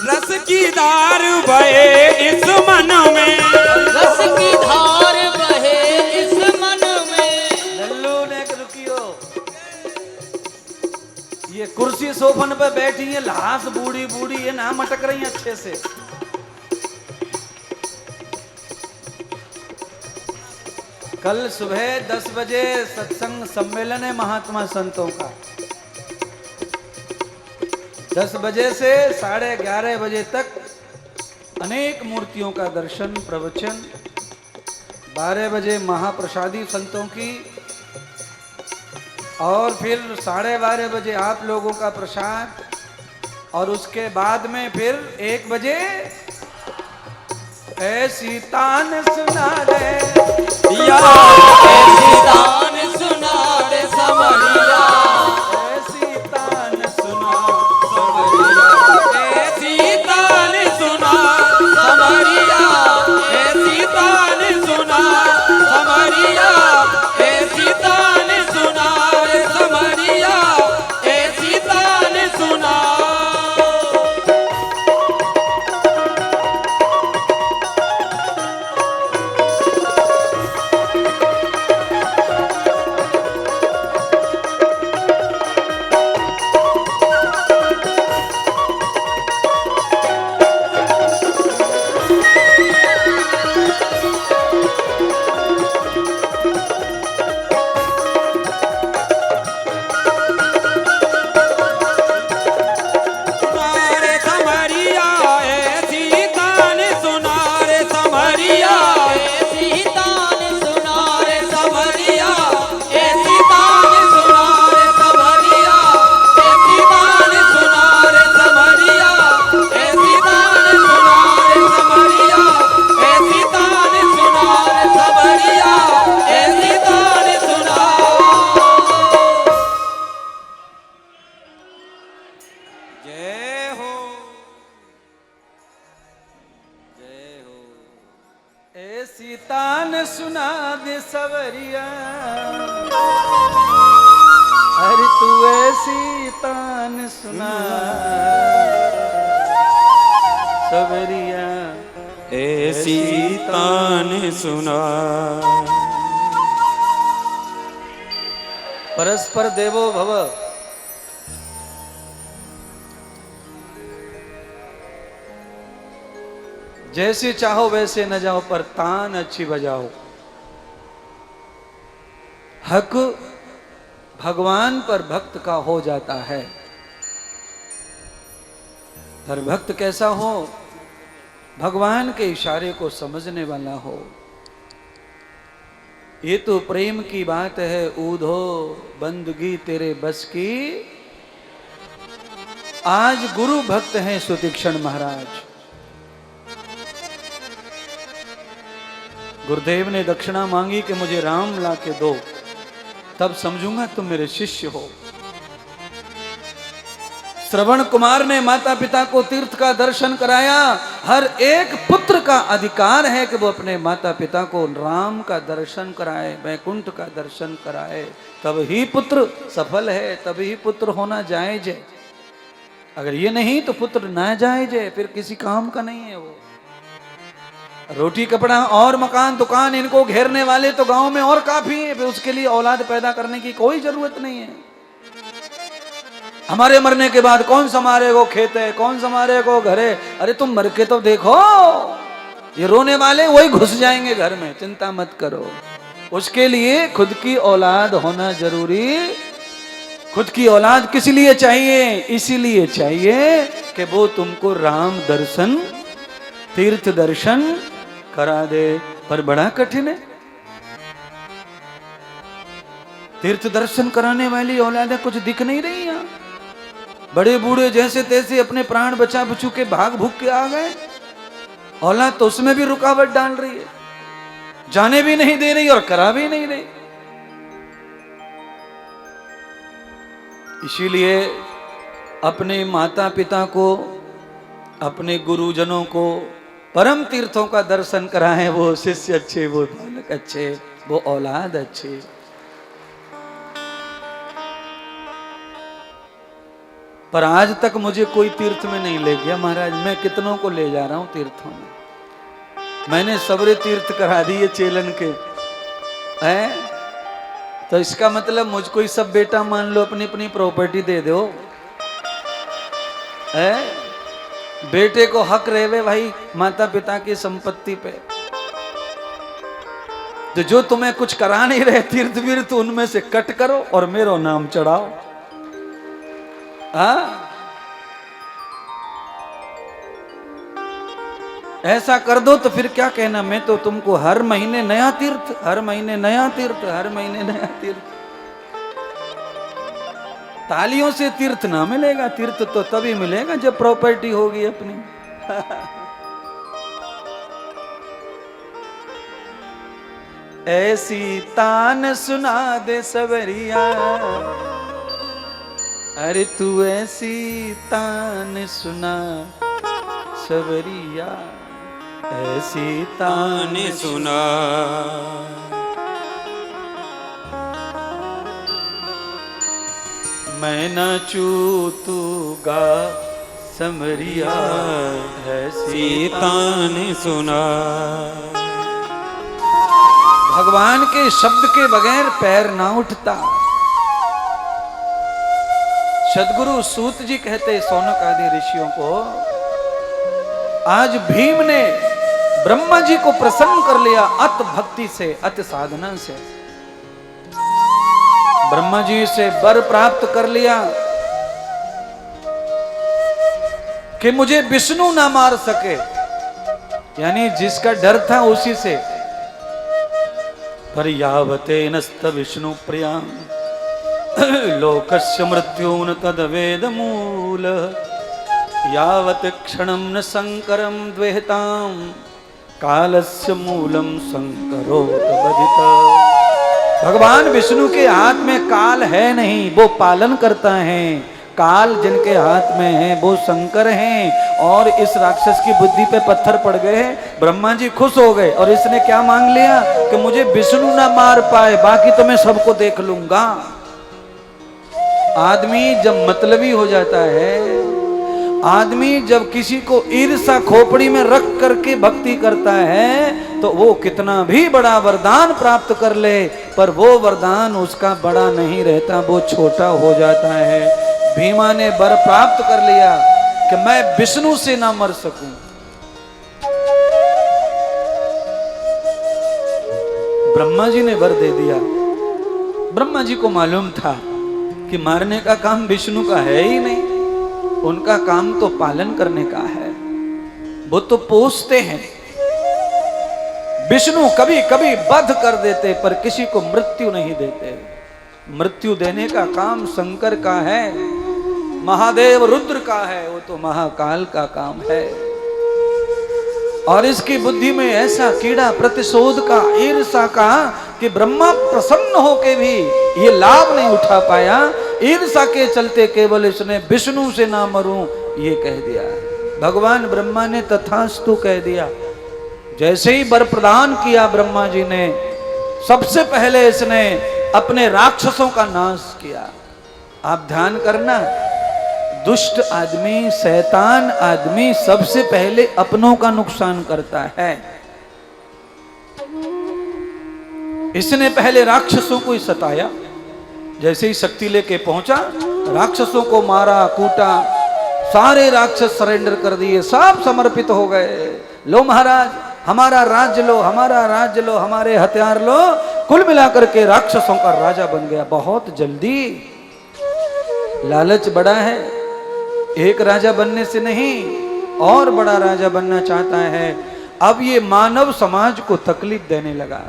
रस की धार बहे इस मन में, रस कुर्सी सोफन पे बैठी है, लाश बूढ़ी बूढ़ी है ना, मटक रही है अच्छे से। कल सुबह 10 बजे सत्संग सम्मेलन है महात्मा संतों का। 10 बजे से 11:30 बजे तक अनेक मूर्तियों का दर्शन, प्रवचन। 12 बजे महाप्रसादी संतों की, और फिर 12:30 बजे आप लोगों का प्रसाद, और उसके बाद में फिर 1 बजे ऐसी तान सुना रे दिया, ऐसी तान सुना रे समरिया, ऐसी तान सुना समरिया, ऐसी तान सुना समरिया, ऐसी तान सुना समरिया, ऐसी तान सुना रे समरिया, ऐसी तान सुना। ऐसी तान सुना दे सवरिया, अरे तू ऐसी तान सुना सवरिया, ऐसी तान सुना। परस्पर देवो भव। जैसे चाहो वैसे न जाओ, पर तान अच्छी बजाओ। हक भगवान पर भक्त का हो जाता है, पर भक्त कैसा हो? भगवान के इशारे को समझने वाला हो। ये तो प्रेम की बात है, ऊधो बंदगी तेरे बस की। आज गुरु भक्त हैं सुतीक्षण महाराज। गुरुदेव ने दक्षिणा मांगी कि मुझे राम ला के दो, तब समझूंगा तुम मेरे शिष्य हो। श्रवण कुमार ने माता पिता को तीर्थ का दर्शन कराया। हर एक पुत्र का अधिकार है कि वो अपने माता पिता को राम का दर्शन कराए, वैकुंठ का दर्शन कराए। तब ही पुत्र सफल है, तभी पुत्र होना जायज है। अगर ये नहीं तो पुत्र ना जायज है, फिर किसी काम का नहीं है वो। रोटी कपड़ा और मकान दुकान इनको घेरने वाले तो गांव में और काफी है, फिर उसके लिए औलाद पैदा करने की कोई जरूरत नहीं है। हमारे मरने के बाद कौन संभाले को खेत है, कौन संभाले को घर है? अरे तुम मर के तो देखो, ये रोने वाले वही घुस जाएंगे घर में, चिंता मत करो। उसके लिए खुद की औलाद होना जरूरी। खुद की औलाद किस लिए चाहिए? इसीलिए चाहिए कि वो तुमको राम दर्शन, तीर्थ दर्शन करा दे। पर बड़ा कठिन है। तीर्थ दर्शन कराने वाली औलादें कुछ दिख नहीं रही यहाँ। बड़े बूढ़े जैसे तैसे अपने प्राण बचा बचू के भाग भूग के आ गए। औलाद तो उसमें भी रुकावट डाल रही है, जाने भी नहीं दे रही और करा भी नहीं रही। इसीलिए अपने माता पिता को, अपने गुरुजनों को परम तीर्थों का दर्शन कराएं। वो शिष्य अच्छे, वो बालक अच्छे, वो औलाद अच्छे। पर आज तक मुझे कोई तीर्थ में नहीं ले गया महाराज। मैं कितनों को ले जा रहा हूं तीर्थों में। मैंने सबरे तीर्थ करा दिए चेलन के हैं। तो इसका मतलब मुझको ही सब बेटा मान लो, अपनी अपनी प्रॉपर्टी दे दो। है? बेटे को हक रहे भाई माता पिता की संपत्ति पे, तो जो तुम्हें कुछ करा नहीं रहे तीर्थ वीर्थ उनमें से कट करो और मेरो नाम चढ़ाओ। हाँ, ऐसा कर दो तो फिर क्या कहना, मैं तो तुमको हर महीने नया तीर्थ, हर महीने नया तीर्थ, हर महीने नया तीर्थ। तालियों से तीर्थ ना मिलेगा, तीर्थ तो तभी मिलेगा जब प्रॉपर्टी होगी अपनी। ऐसी तान सुना दे सवरिया, अरे तू ऐसी तान सुना सवरिया, ऐसी तान ताने सुना। मैं नाचू तू गा समरिया, ऐसी सीता ने सुना। भगवान के शब्द के बगैर पैर ना उठता। सदगुरु सूत जी कहते सौनक आदि ऋषियों को, आज भीम ने ब्रह्मा जी को प्रसन्न कर लिया अत भक्ति से, अत साधना से। ब्रह्मा जी से वर प्राप्त कर लिया कि मुझे विष्णु ना मार सके, यानी जिसका डर था उसी से। पर यावते नस्त विष्णु प्रिया लोकस्य मृत्युन तद वेद मूल, यावत क्षणम न संकरम द्वेहताम कालस्य मूलम संकरोत बधित। भगवान विष्णु के हाथ में काल है नहीं, वो पालन करता है। काल जिनके हाथ में है वो शंकर हैं। और इस राक्षस की बुद्धि पे पत्थर पड़ गए। ब्रह्मा जी खुश हो गए और इसने क्या मांग लिया कि मुझे विष्णु ना मार पाए, बाकी तो मैं सबको देख लूंगा। आदमी जब मतलबी हो जाता है, आदमी जब किसी को ईर्षा खोपड़ी में रख करके भक्ति करता है, तो वो कितना भी बड़ा वरदान प्राप्त कर ले, पर वो वरदान उसका बड़ा नहीं रहता, वो छोटा हो जाता है। भीमा ने वर प्राप्त कर लिया कि मैं विष्णु से ना मर सकूं। ब्रह्मा जी ने वर दे दिया। ब्रह्मा जी को मालूम था कि मारने का काम विष्णु का है ही नहीं, उनका काम तो पालन करने का है। वो तो पोसते हैं। विष्णु कभी कभी वध कर देते पर किसी को मृत्यु नहीं देते। मृत्यु देने का काम शंकर का है, महादेव रुद्र का है, वो तो महाकाल का काम है। और इसकी बुद्धि में ऐसा कीड़ा प्रतिशोध का, ईर्षा का, कि ब्रह्मा प्रसन्न होके भी ये लाभ नहीं उठा पाया। ईर्षा के चलते केवल इसने विष्णु से ना मरूं ये कह दिया। भगवान ब्रह्मा ने तथास्तु कह दिया। जैसे ही वर प्रदान किया ब्रह्मा जी ने, सबसे पहले इसने अपने राक्षसों का नाश किया। आप ध्यान करना, दुष्ट आदमी, शैतान आदमी सबसे पहले अपनों का नुकसान करता है। इसने पहले राक्षसों को ही सताया। जैसे ही शक्ति लेके पहुंचा, राक्षसों को मारा, कूटा। सारे राक्षस सरेंडर कर दिए, सब समर्पित हो गए। लो महाराज, हमारा राज्य लो, हमारा राज्य लो, हमारे हथियार लो। कुल मिलाकर के राक्षसों का राजा बन गया बहुत जल्दी। लालच बड़ा है, एक राजा बनने से नहीं और बड़ा राजा बनना चाहता है। अब ये मानव समाज को तकलीफ देने लगा।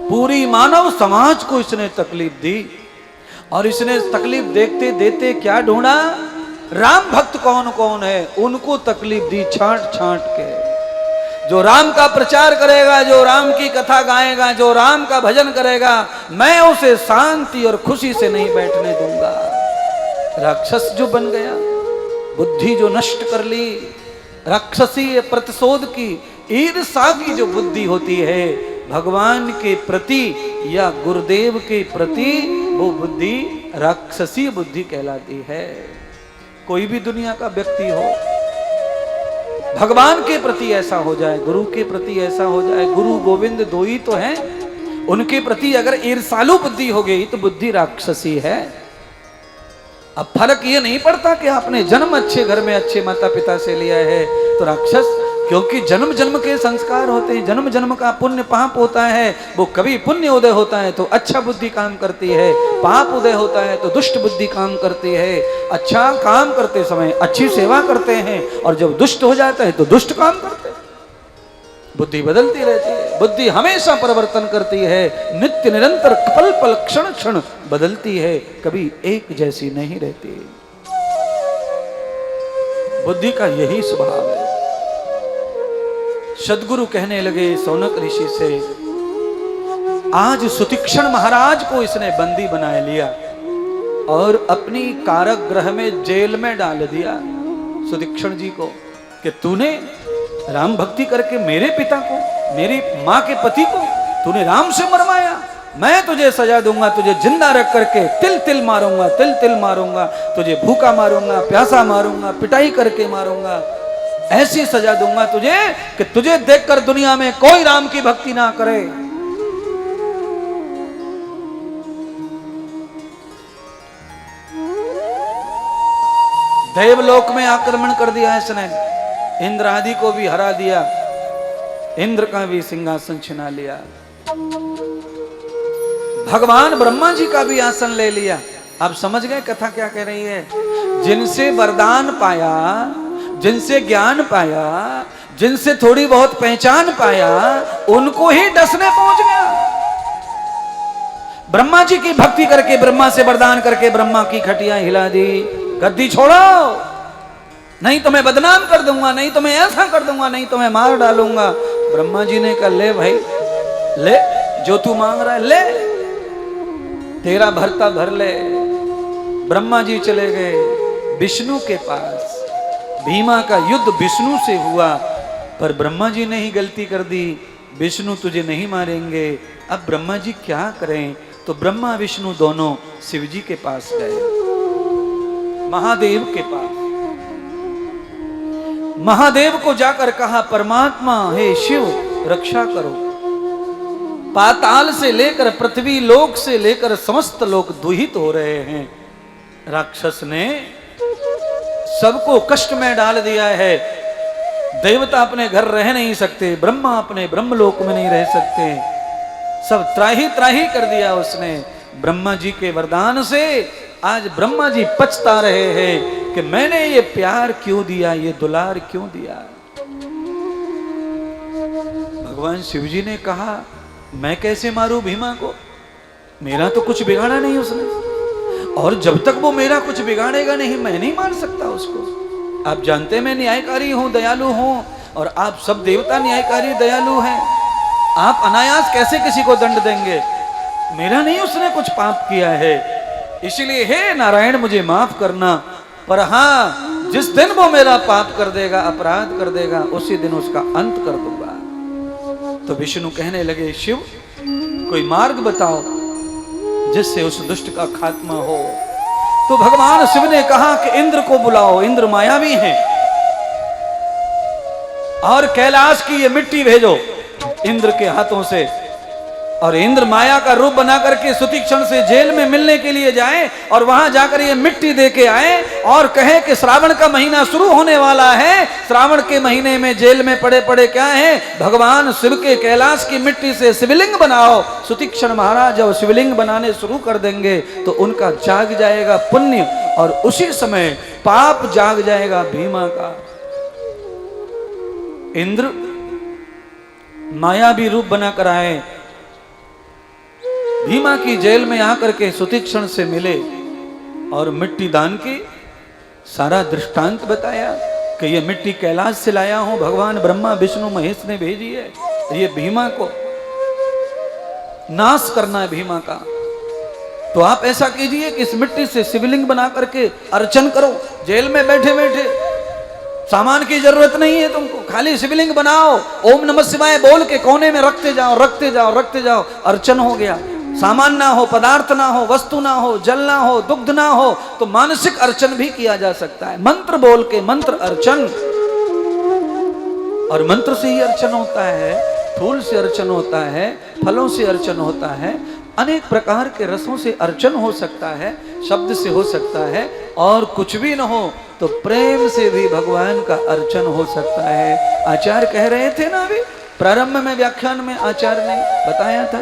पूरी मानव समाज को इसने तकलीफ दी। और इसने तकलीफ देखते देते क्या ढूंढा, राम भक्त कौन कौन है उनको तकलीफ दी छांट छांट के। जो राम का प्रचार करेगा, जो राम की कथा गाएगा, जो राम का भजन करेगा, मैं उसे शांति और खुशी से नहीं बैठने दूंगा। राक्षस जो बन गया, बुद्धि जो नष्ट कर ली, राक्षसी प्रतिशोध की, ईर्षा की जो बुद्धि होती है भगवान के प्रति या गुरुदेव के प्रति, वो बुद्धि राक्षसी बुद्धि कहलाती है। कोई भी दुनिया का व्यक्ति हो, भगवान के प्रति ऐसा हो जाए, गुरु के प्रति ऐसा हो जाए। गुरु गोविंद दो ही तो हैं, उनके प्रति अगर ईर्षालु बुद्धि हो गई तो बुद्धि राक्षसी है। अब फर्क ये नहीं पड़ता कि आपने जन्म अच्छे घर में अच्छे माता पिता से लिया है तो राक्षस, क्योंकि जन्म जन्म के संस्कार होते हैं, जन्म जन्म का पुण्य पाप होता है। वो कभी पुण्य उदय होता है तो अच्छा बुद्धि काम करती है, पाप उदय होता है तो दुष्ट बुद्धि काम करती है। अच्छा काम करते समय अच्छी सेवा करते हैं और जब दुष्ट हो जाता है तो दुष्ट काम करते हैं। बुद्धि बदलती रहती है, बुद्धि हमेशा परिवर्तन करती है, नित्य निरंतर पल पल क्षण क्षण बदलती है, कभी एक जैसी नहीं रहती। बुद्धि का यही स्वभाव है। सदगुरु कहने लगे सौनक ऋषि से, आज सुतीक्षण महाराज को इसने बंदी बना लिया और अपनी कारागृह में जेल में डाल दिया सुतीक्षण जी को, कि तूने राम भक्ति करके मेरे पिता को, मेरी माँ के पति को तूने राम से मरवाया, मैं तुझे सजा दूंगा, तुझे जिंदा रख करके तिल तिल मारूंगा, तिल तिल मारूंगा, तुझे भूखा मारूंगा, प्यासा मारूंगा, पिटाई करके मारूंगा, ऐसी सजा दूंगा तुझे कि तुझे देखकर दुनिया में कोई राम की भक्ति ना करे। देवलोक में आक्रमण कर दिया इसने, इंद्र आदि को भी हरा दिया, इंद्र का भी सिंहासन छिना लिया, भगवान ब्रह्मा जी का भी आसन ले लिया। आप समझ गए कथा क्या कह रही है? जिनसे वरदान पाया, जिनसे ज्ञान पाया, जिनसे थोड़ी बहुत पहचान पाया, उनको ही डसने पहुंच गया। ब्रह्मा जी की भक्ति करके, ब्रह्मा से वरदान करके ब्रह्मा की खटिया हिला दी, गद्दी छोड़ो, नहीं तो मैं बदनाम कर दूंगा, नहीं तो मैं ऐसा कर दूंगा, नहीं तो मैं मार डालूंगा। ब्रह्मा जी ने कहा ले भाई ले, जो तू मांग रहा है ले, तेरा भरता भर ले। ब्रह्मा जी चले गए विष्णु के पास, भीमा का युद्ध विष्णु से हुआ, पर ब्रह्मा जी ने ही गलती कर दी, विष्णु तुझे नहीं मारेंगे। अब ब्रह्मा जी क्या करें? तो ब्रह्मा विष्णु दोनों शिव जी के पास गए, महादेव के पास। महादेव को जाकर कहा, परमात्मा हे शिव रक्षा करो, पाताल से लेकर पृथ्वी लोक से लेकर समस्त लोग दुहित हो रहे हैं, राक्षस ने सबको कष्ट में डाल दिया है, देवता अपने घर रह नहीं सकते, ब्रह्मा अपने ब्रह्मलोक में नहीं रह सकते, सब त्राही त्राही कर दिया उसने। ब्रह्मा जी के वरदान से आज ब्रह्मा जी पछता रहे हैं कि मैंने ये प्यार क्यों दिया, ये दुलार क्यों दिया। भगवान शिव जी ने कहा, मैं कैसे मारूं भीमा को, मेरा तो कुछ बिगाड़ा नहीं उसने, और जब तक वो मेरा कुछ बिगाड़ेगा नहीं मैं नहीं मार सकता उसको। आप जानते मैं न्यायकारी हूं, दयालु हूं, और आप सब देवता न्यायकारी दयालु हैं, आप अनायास कैसे किसी को दंड देंगे? मेरा नहीं उसने कुछ पाप किया है, इसलिए हे नारायण मुझे माफ करना, पर हां जिस दिन वो मेरा पाप कर देगा, अपराध कर देगा, उसी दिन उसका अंत कर दूंगा। तो विष्णु कहने लगे, शिव कोई मार्ग बताओ जिससे उस दुष्ट का खात्मा हो। तो भगवान शिव ने कहा कि इंद्र को बुलाओ, इंद्र मायावी हैं, और कैलाश की ये मिट्टी भेजो इंद्र के हाथों से, और इंद्र माया का रूप बना करके सुतीक्षण से जेल में मिलने के लिए जाए और वहां जाकर ये मिट्टी दे के आए और कहे कि श्रावण का महीना शुरू होने वाला है, श्रावण के महीने में जेल में पड़े पड़े क्या है, भगवान शिव के कैलाश की मिट्टी से शिवलिंग बनाओ। सुतीक्षण महाराज जब शिवलिंग बनाने शुरू कर देंगे तो उनका जाग जाएगा पुण्य, और उसी समय पाप जाग जाएगा भीमा का। इंद्र मायावी रूप बनाकर आए, भीमा की जेल में आकर के सुतीक्षण से मिले और मिट्टी दान की सारा दृष्टांत बताया कि ये मिट्टी कैलाश से लाया हूं, भगवान ब्रह्मा विष्णु महेश ने भेजी है, ये भीमा को नाश करना है भीमा का। तो आप ऐसा कीजिए कि इस मिट्टी से शिवलिंग बना करके अर्चन करो, जेल में बैठे बैठे, सामान की जरूरत नहीं है तुमको, खाली शिवलिंग बनाओ, ओम नमः शिवाय बोल के कोने में रखते जाओ रखते जाओ रखते जाओ, अर्चन हो गया। सामान ना हो, पदार्थ ना हो, वस्तु ना हो, जल ना हो, दुग्ध ना हो, तो मानसिक अर्चन भी किया जा सकता है, मंत्र बोल के मंत्र अर्चन, और मंत्र से ही अर्चन होता है, फूल से अर्चन होता है, फलों से अर्चन होता है, अनेक प्रकार के रसों से अर्चन हो सकता है। शब्द से हो सकता है, और कुछ भी न हो तो प्रेम से भी भगवान का अर्चन हो सकता है। आचार्य कह रहे थे ना, अभी प्रारंभ में व्याख्यान में आचार्य ने बताया था,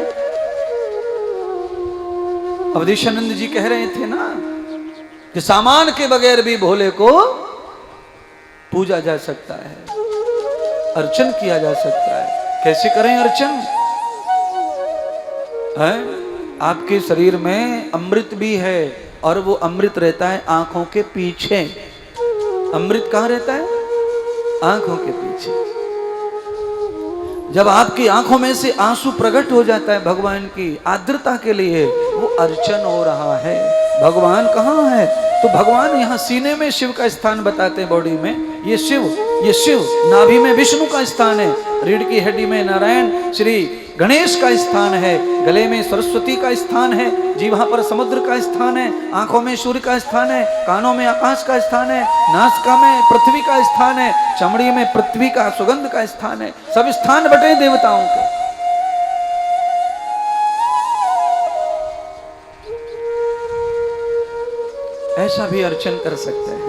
अवधेशानंद जी कह रहे थे ना कि सामान के बगैर भी भोले को पूजा जा सकता है, अर्चन किया जा सकता है। कैसे करें अर्चन? है आपके शरीर में अमृत भी है, और वो अमृत रहता है आंखों के पीछे। अमृत कहाँ रहता है? आंखों के पीछे। जब आपकी आंखों में से आंसू प्रकट हो जाता है भगवान की आर्द्रता के लिए, वो अर्चन हो रहा है। भगवान कहाँ है? तो भगवान यहाँ सीने में शिव का स्थान बताते हैं, बॉडी में ये शिव, नाभि में विष्णु का स्थान है, रीढ़ की हड्डी में नारायण श्री गणेश का स्थान है, गले में सरस्वती का स्थान है, जीवा पर समुद्र का स्थान है, आंखों में सूर्य का स्थान है, कानों में आकाश का स्थान है, नासिका में पृथ्वी का स्थान है, चमड़ी में पृथ्वी का सुगंध का स्थान है। सब स्थान बटे देवताओं के। ऐसा भी अर्चन कर सकते हैं।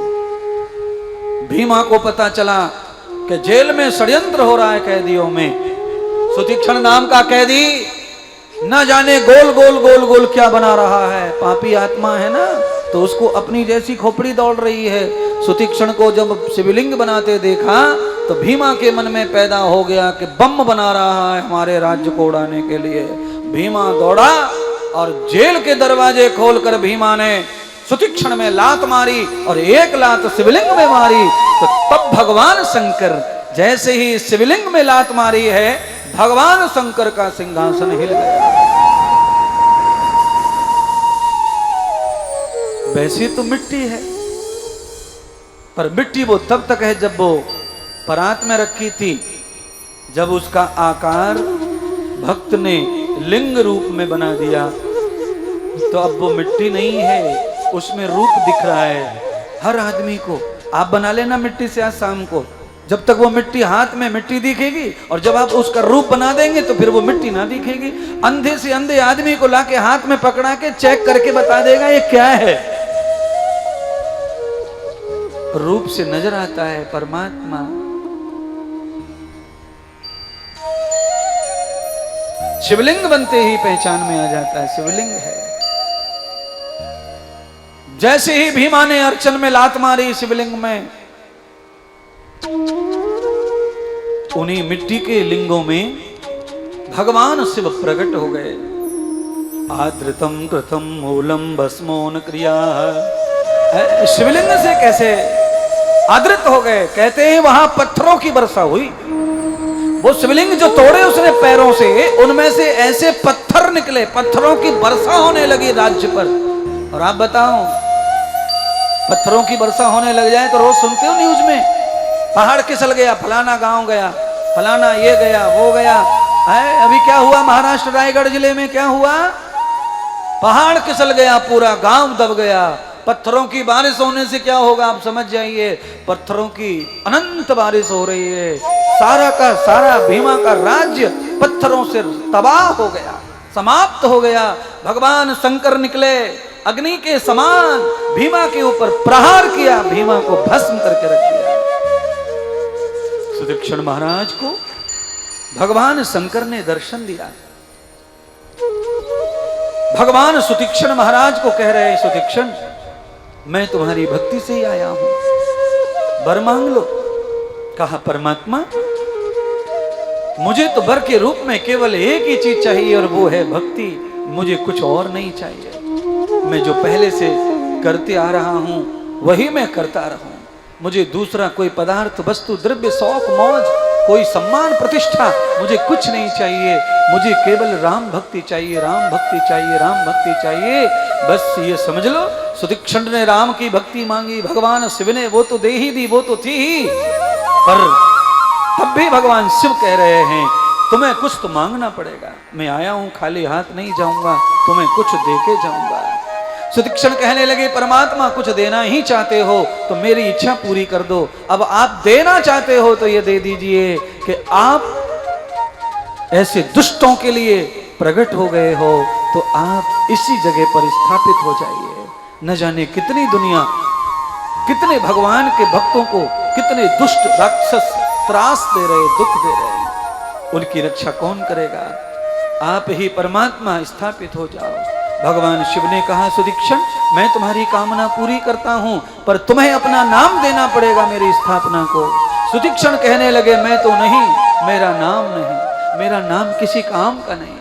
भीमा को पता चला कि जेल में षड्यंत्र हो रहा है कैदियों में। सुतीक्षण नाम का कैदी न जाने गोल गोल गोल गोल क्या बना रहा है, पापी आत्मा है ना, तो उसको अपनी जैसी खोपड़ी दौड़ रही है। सुतीक्षण को जब शिवलिंग बनाते देखा तो भीमा के मन में पैदा हो गया कि बम बना रहा है हमारे राज्य को उड़ाने के लिए। भीमा दौड़ा और जेल के दरवाजे खोलकर भीमा ने सुतीक्षण में लात मारी, और एक लात शिवलिंग में मारी। तो तब भगवान शंकर, जैसे ही शिवलिंग में लात मारी है, भगवान शंकर का सिंहासन हिल गया। वैसे तो मिट्टी है, पर मिट्टी वो तब तक है जब वो परात में रखी थी। जब उसका आकार भक्त ने लिंग रूप में बना दिया तो अब वो मिट्टी नहीं है, उसमें रूप दिख रहा है हर आदमी को। आप बना लेना मिट्टी से आज शाम को, जब तक वो मिट्टी हाथ में मिट्टी दिखेगी, और जब आप उसका रूप बना देंगे तो फिर वो मिट्टी ना दिखेगी। अंधे से अंधे आदमी को लाके हाथ में पकड़ा के चेक करके बता देगा ये क्या है। रूप से नजर आता है परमात्मा। शिवलिंग बनते ही पहचान में आ जाता है शिवलिंग है। जैसे ही भीमा ने अर्चन में लात मारी शिवलिंग में, उन्हीं मिट्टी के लिंगों में भगवान शिव प्रकट हो गए। आद्रतम कृतम मूलम भस्मोन क्रिया। शिवलिंग से कैसे आदृत हो गए? कहते हैं वहां पत्थरों की वर्षा हुई। वो शिवलिंग जो तोड़े उसने पैरों से, उनमें से ऐसे पत्थर निकले, पत्थरों की वर्षा होने लगी राज्य पर। और आप बताओ, पत्थरों की वर्षा होने लग जाए तो रोज सुनते हो न्यूज में, पहाड़ खिसल गया, फलाना गांव गया, फलाना ये गया, वो गया है। अभी क्या हुआ महाराष्ट्र रायगढ़ जिले में? क्या हुआ? पहाड़ खिसल गया, पूरा गांव दब गया। पत्थरों की बारिश होने से क्या होगा आप समझ जाइए। पत्थरों की अनंत बारिश हो रही है। सारा का सारा भीमा का राज्य पत्थरों से तबाह हो गया, समाप्त हो गया। भगवान शंकर निकले, अग्नि के समान भीमा के ऊपर प्रहार किया, भीमा को भस्म करके रख दिया। सुतीक्षण महाराज को भगवान शंकर ने दर्शन दिया। भगवान सुतीक्षण महाराज को कह रहे हैं, सुतीक्षण मैं तुम्हारी भक्ति से ही आया हूं, वर मांग लो। कहा परमात्मा मुझे तो वर के रूप में केवल एक ही चीज चाहिए और वो है भक्ति, मुझे कुछ और नहीं चाहिए। मैं जो पहले से करते आ रहा हूं वही मैं करता रहूं। मुझे दूसरा कोई पदार्थ, वस्तु, द्रव्य, शौक, मौज, कोई सम्मान, प्रतिष्ठा मुझे कुछ नहीं चाहिए। मुझे केवल राम भक्ति चाहिए, राम भक्ति चाहिए, राम भक्ति चाहिए। बस ये समझ लो, सुतीक्षण ने राम की भक्ति मांगी, भगवान शिव ने वो तो दे ही दी, वो तो थी ही, पर तब भी भगवान शिव कह रहे हैं तुम्हें कुछ तो मांगना पड़ेगा। मैं आया हूं खाली हाथ नहीं जाऊंगा, तुम्हें कुछ देके जाऊंगा। सुतीक्षण कहने लगे परमात्मा कुछ देना ही चाहते हो तो मेरी इच्छा पूरी कर दो। अब आप देना चाहते हो तो ये दे दीजिए कि आप ऐसे दुष्टों के लिए प्रकट हो गए हो तो आप इसी जगह पर स्थापित हो जाइए। न जाने कितनी दुनिया, कितने भगवान के भक्तों को कितने दुष्ट राक्षस त्रास दे रहे, दुख दे रहे, उनकी रक्षा कौन करेगा? आप ही परमात्मा स्थापित हो जाओ। भगवान शिव ने कहा, सुदीक्षण मैं तुम्हारी कामना पूरी करता हूं, पर तुम्हें अपना नाम देना पड़ेगा मेरी स्थापना को। सुदीक्षण कहने लगे, मैं तो नहीं, मेरा नाम नहीं, मेरा नाम किसी काम का नहीं है।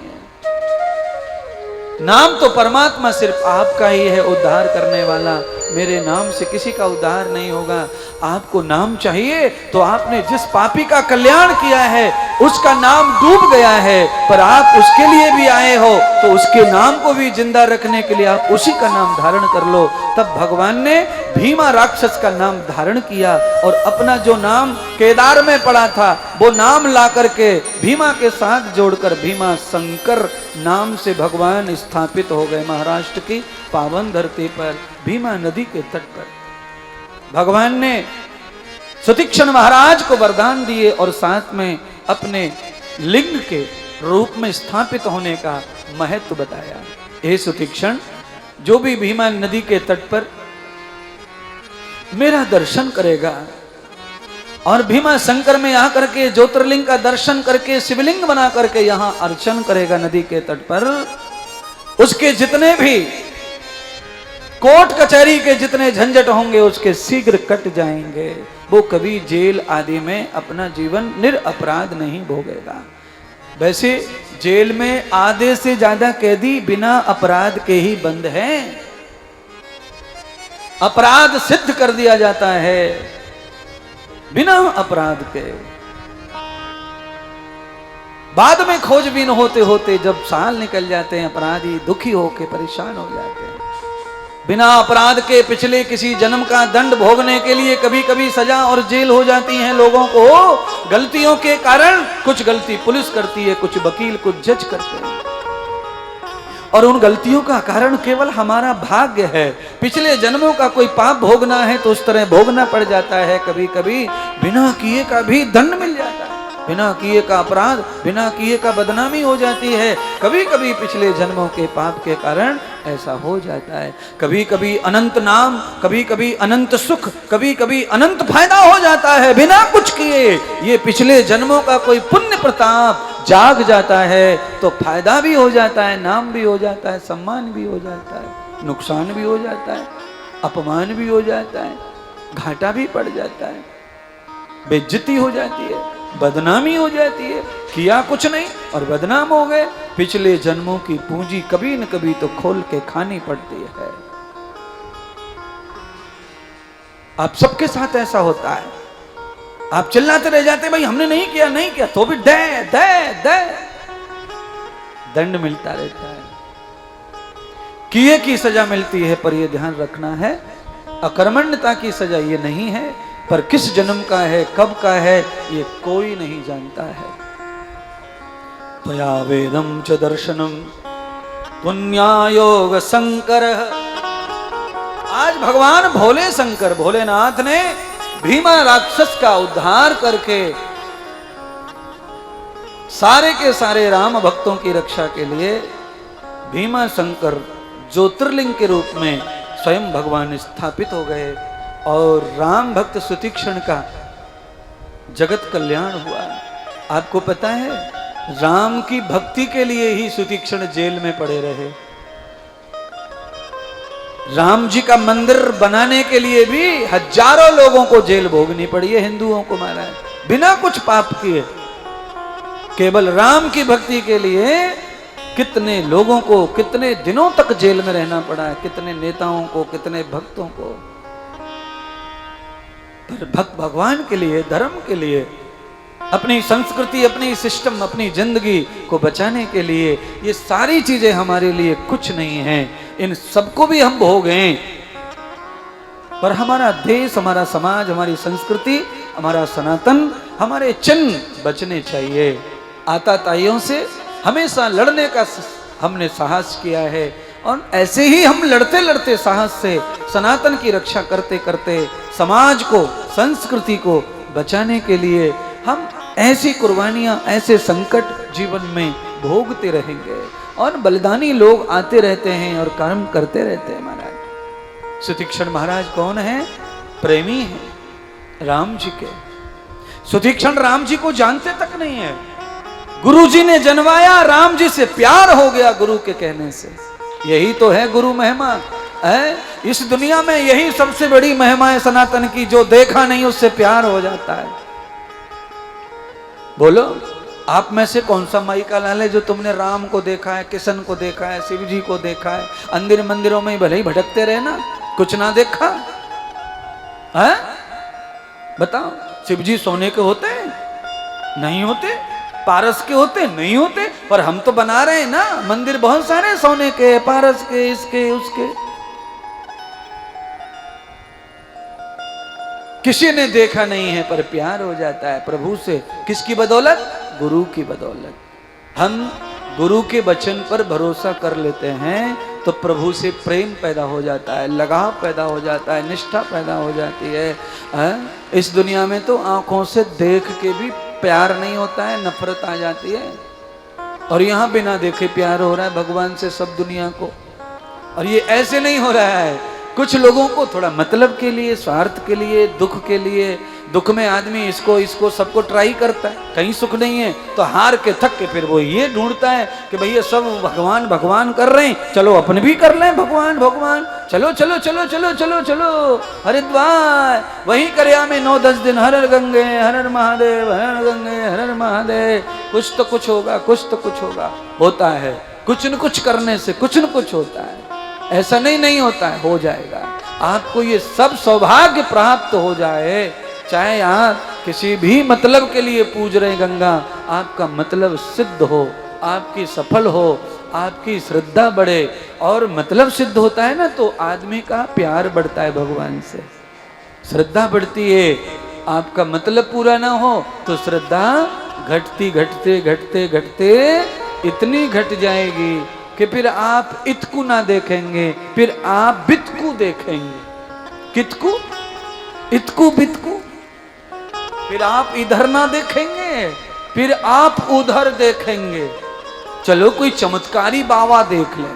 नाम तो परमात्मा सिर्फ आपका ही है उद्धार करने वाला, मेरे नाम से किसी का उद्धार नहीं होगा। आपको नाम चाहिए तो आपने जिस पापी का कल्याण किया है उसका नाम डूब गया है, पर आप उसके लिए भी आए हो तो उसके नाम को भी जिंदा रखने के लिए आप उसी का नाम धारण कर लो। तब भगवान ने भीमा राक्षस का नाम धारण किया और अपना जो नाम केदार में पड़ा था वो नाम ला करके भीमा के साथ जोड़कर भीमा शंकर नाम से भगवान स्थापित हो गए महाराष्ट्र की पावन धरती पर, भीमा नदी के तट पर। भगवान ने सुतीक्षण महाराज को वरदान दिए और साथ में अपने लिंग के रूप में स्थापित होने का महत्व बताया। हे सुतीक्षण, जो भी भीमा नदी के तट पर मेरा दर्शन करेगा और भीमा शंकर में आकर के ज्योतिर्लिंग का दर्शन करके शिवलिंग बना करके यहां अर्चन करेगा नदी के तट पर, उसके जितने भी कोर्ट कचहरी के जितने झंझट होंगे उसके शीघ्र कट जाएंगे। वो कभी जेल आदि में अपना जीवन निरपराध नहीं भोगेगा। वैसे जेल में आधे से ज्यादा कैदी बिना अपराध के ही बंद हैं। अपराध सिद्ध कर दिया जाता है बिना अपराध के। बाद में खोजबीन होते होते जब साल निकल जाते हैं अपराधी दुखी होके परेशान हो जाते हैं। बिना अपराध के पिछले किसी जन्म का दंड भोगने के लिए कभी कभी सजा और जेल हो जाती है लोगों को। गलतियों के कारण कुछ गलती पुलिस करती है, कुछ वकील, कुछ जज करते हैं, और उन गलतियों का कारण केवल हमारा भाग्य है। पिछले जन्मों का कोई पाप भोगना है तो उस तरह भोगना पड़ जाता है। कभी कभी बिना किए का भी दंड मिल जाता है, बिना किए का अपराध, बिना किए का बदनामी हो जाती है। कभी कभी पिछले जन्मों के पाप के कारण ऐसा हो जाता है। कभी कभी अनंत नाम, कभी कभी अनंत सुख, कभी कभी अनंत फायदा हो जाता है बिना कुछ किए। ये पिछले जन्मों का कोई पुण्य प्रताप जाग जाता है तो फायदा भी हो जाता है, नाम भी हो जाता है, सम्मान भी हो जाता है, नुकसान भी हो जाता है, अपमान भी हो जाता है, घाटा भी पड़ जाता है, बेइज्जती हो जाती है, बदनामी हो जाती है। किया कुछ नहीं और बदनाम हो गए। पिछले जन्मों की पूंजी कभी न कभी तो खोल के खानी पड़ती है। आप सबके साथ ऐसा होता है। आप चिल्लाते रह जाते, भाई हमने नहीं किया, नहीं किया, तो भी दे दे दे दंड मिलता रहता है। किए की सजा मिलती है, पर यह ध्यान रखना है अकर्मण्यता की सजा ये नहीं है, पर किस जन्म का है, कब का है, ये कोई नहीं जानता है। त्वया वेदम च दर्शनम पुण्यायोग शंकर। आज भगवान भोले शंकर भोलेनाथ ने भीमा राक्षस का उद्धार करके सारे के सारे राम भक्तों की रक्षा के लिए भीमा शंकर ज्योतिर्लिंग के रूप में स्वयं भगवान स्थापित हो गए और राम भक्त सुतीक्षण का जगत कल्याण हुआ। आपको पता है, राम की भक्ति के लिए ही सुतीक्षण जेल में पड़े रहे। राम जी का मंदिर बनाने के लिए भी हजारों लोगों को जेल भोगनी पड़ी है, हिंदुओं को मारा है बिना कुछ पाप किए। केवल राम की भक्ति के लिए कितने लोगों को कितने दिनों तक जेल में रहना पड़ा है, कितने नेताओं को, कितने भक्तों को। पर भक्त भगवान के लिए, धर्म के लिए, अपनी संस्कृति, अपनी सिस्टम, अपनी जिंदगी को बचाने के लिए ये सारी चीजें हमारे लिए कुछ नहीं है। इन सबको भी हम भोगें, पर हमारा देश, हमारा समाज, हमारी संस्कृति, हमारा सनातन, हमारे चिन्ह बचने चाहिए। आताताइयों से हमेशा लड़ने का हमने साहस किया है और ऐसे ही हम लड़ते लड़ते साहस से सनातन की रक्षा करते करते समाज को, संस्कृति को बचाने के लिए हम ऐसी कुर्बानियां, ऐसे संकट जीवन में भोगते रहेंगे। और बलिदानी लोग आते रहते हैं और कर्म करते रहते हैं महाराज। सुतीक्षण महाराज कौन है? प्रेमी है राम जी के। सुतीक्षण राम जी को जानते तक नहीं है। गुरु जी ने जनवाया, राम जी से प्यार हो गया गुरु के कहने से। यही तो है गुरु महिमा है। इस दुनिया में यही सबसे बड़ी महिमा है सनातन की, जो देखा नहीं उससे प्यार हो जाता है। बोलो, आप में से कौन सा माई का लाल है जो तुमने राम को देखा है, किशन को देखा है, शिव जी को देखा है? अंदिर मंदिरों में भले ही भटकते रहे ना, कुछ ना देखा है? बताओ, शिव जी सोने के होते हैं? नहीं होते। पारस के होते? नहीं होते। पर हम तो बना रहे हैं ना मंदिर, बहुत सारे सोने के, पारस के, इसके उसके। किसी ने देखा नहीं है पर प्यार हो जाता है प्रभु से। किसकी बदौलत? गुरु की बदौलत। हम गुरु के वचन पर भरोसा कर लेते हैं तो प्रभु से प्रेम पैदा हो जाता है, लगाव पैदा हो जाता है, निष्ठा पैदा हो जाती है। इस दुनिया में तो आंखों से देख के भी प्यार नहीं होता है, नफरत आ जाती है। और यहाँ बिना देखे प्यार हो रहा है भगवान से सब दुनिया को। और ये ऐसे नहीं हो रहा है, कुछ लोगों को थोड़ा मतलब के लिए, स्वार्थ के लिए, दुख के लिए। दुख में आदमी इसको सबको ट्राई करता है, कहीं सुख नहीं है तो हार के थक के फिर वो ये ढूंढता है कि भैया सब भगवान भगवान कर रहे हैं, चलो अपन भी कर लें भगवान भगवान। चलो चलो चलो चलो चलो चलो हरिद्वार, वहीं करया में 9-10 दिन हर हर गंगे हर हर महादेव, हर हर गंगे हर हर महादेव। कुछ तो कुछ होगा, कुछ तो कुछ होगा। होता है, कुछ न कुछ करने से कुछ न कुछ होता है। ऐसा नहीं होता है, हो जाएगा। आपको ये सब सौभाग्य प्राप्त हो जाए, चाहे आप किसी भी मतलब के लिए पूज रहे गंगा, आपका मतलब सिद्ध हो, आपकी सफल हो, आपकी श्रद्धा बढ़े। और मतलब सिद्ध होता है ना तो आदमी का प्यार बढ़ता है भगवान से, श्रद्धा बढ़ती है। आपका मतलब पूरा ना हो तो श्रद्धा घटती घटते घटते घटते इतनी घट जाएगी कि फिर आप इतकू ना देखेंगे, फिर आप बितकू देखेंगे। कितकू? इतकू बितकू। फिर आप इधर ना देखेंगे, फिर आप उधर देखेंगे। चलो कोई चमत्कारी बाबा देख ले,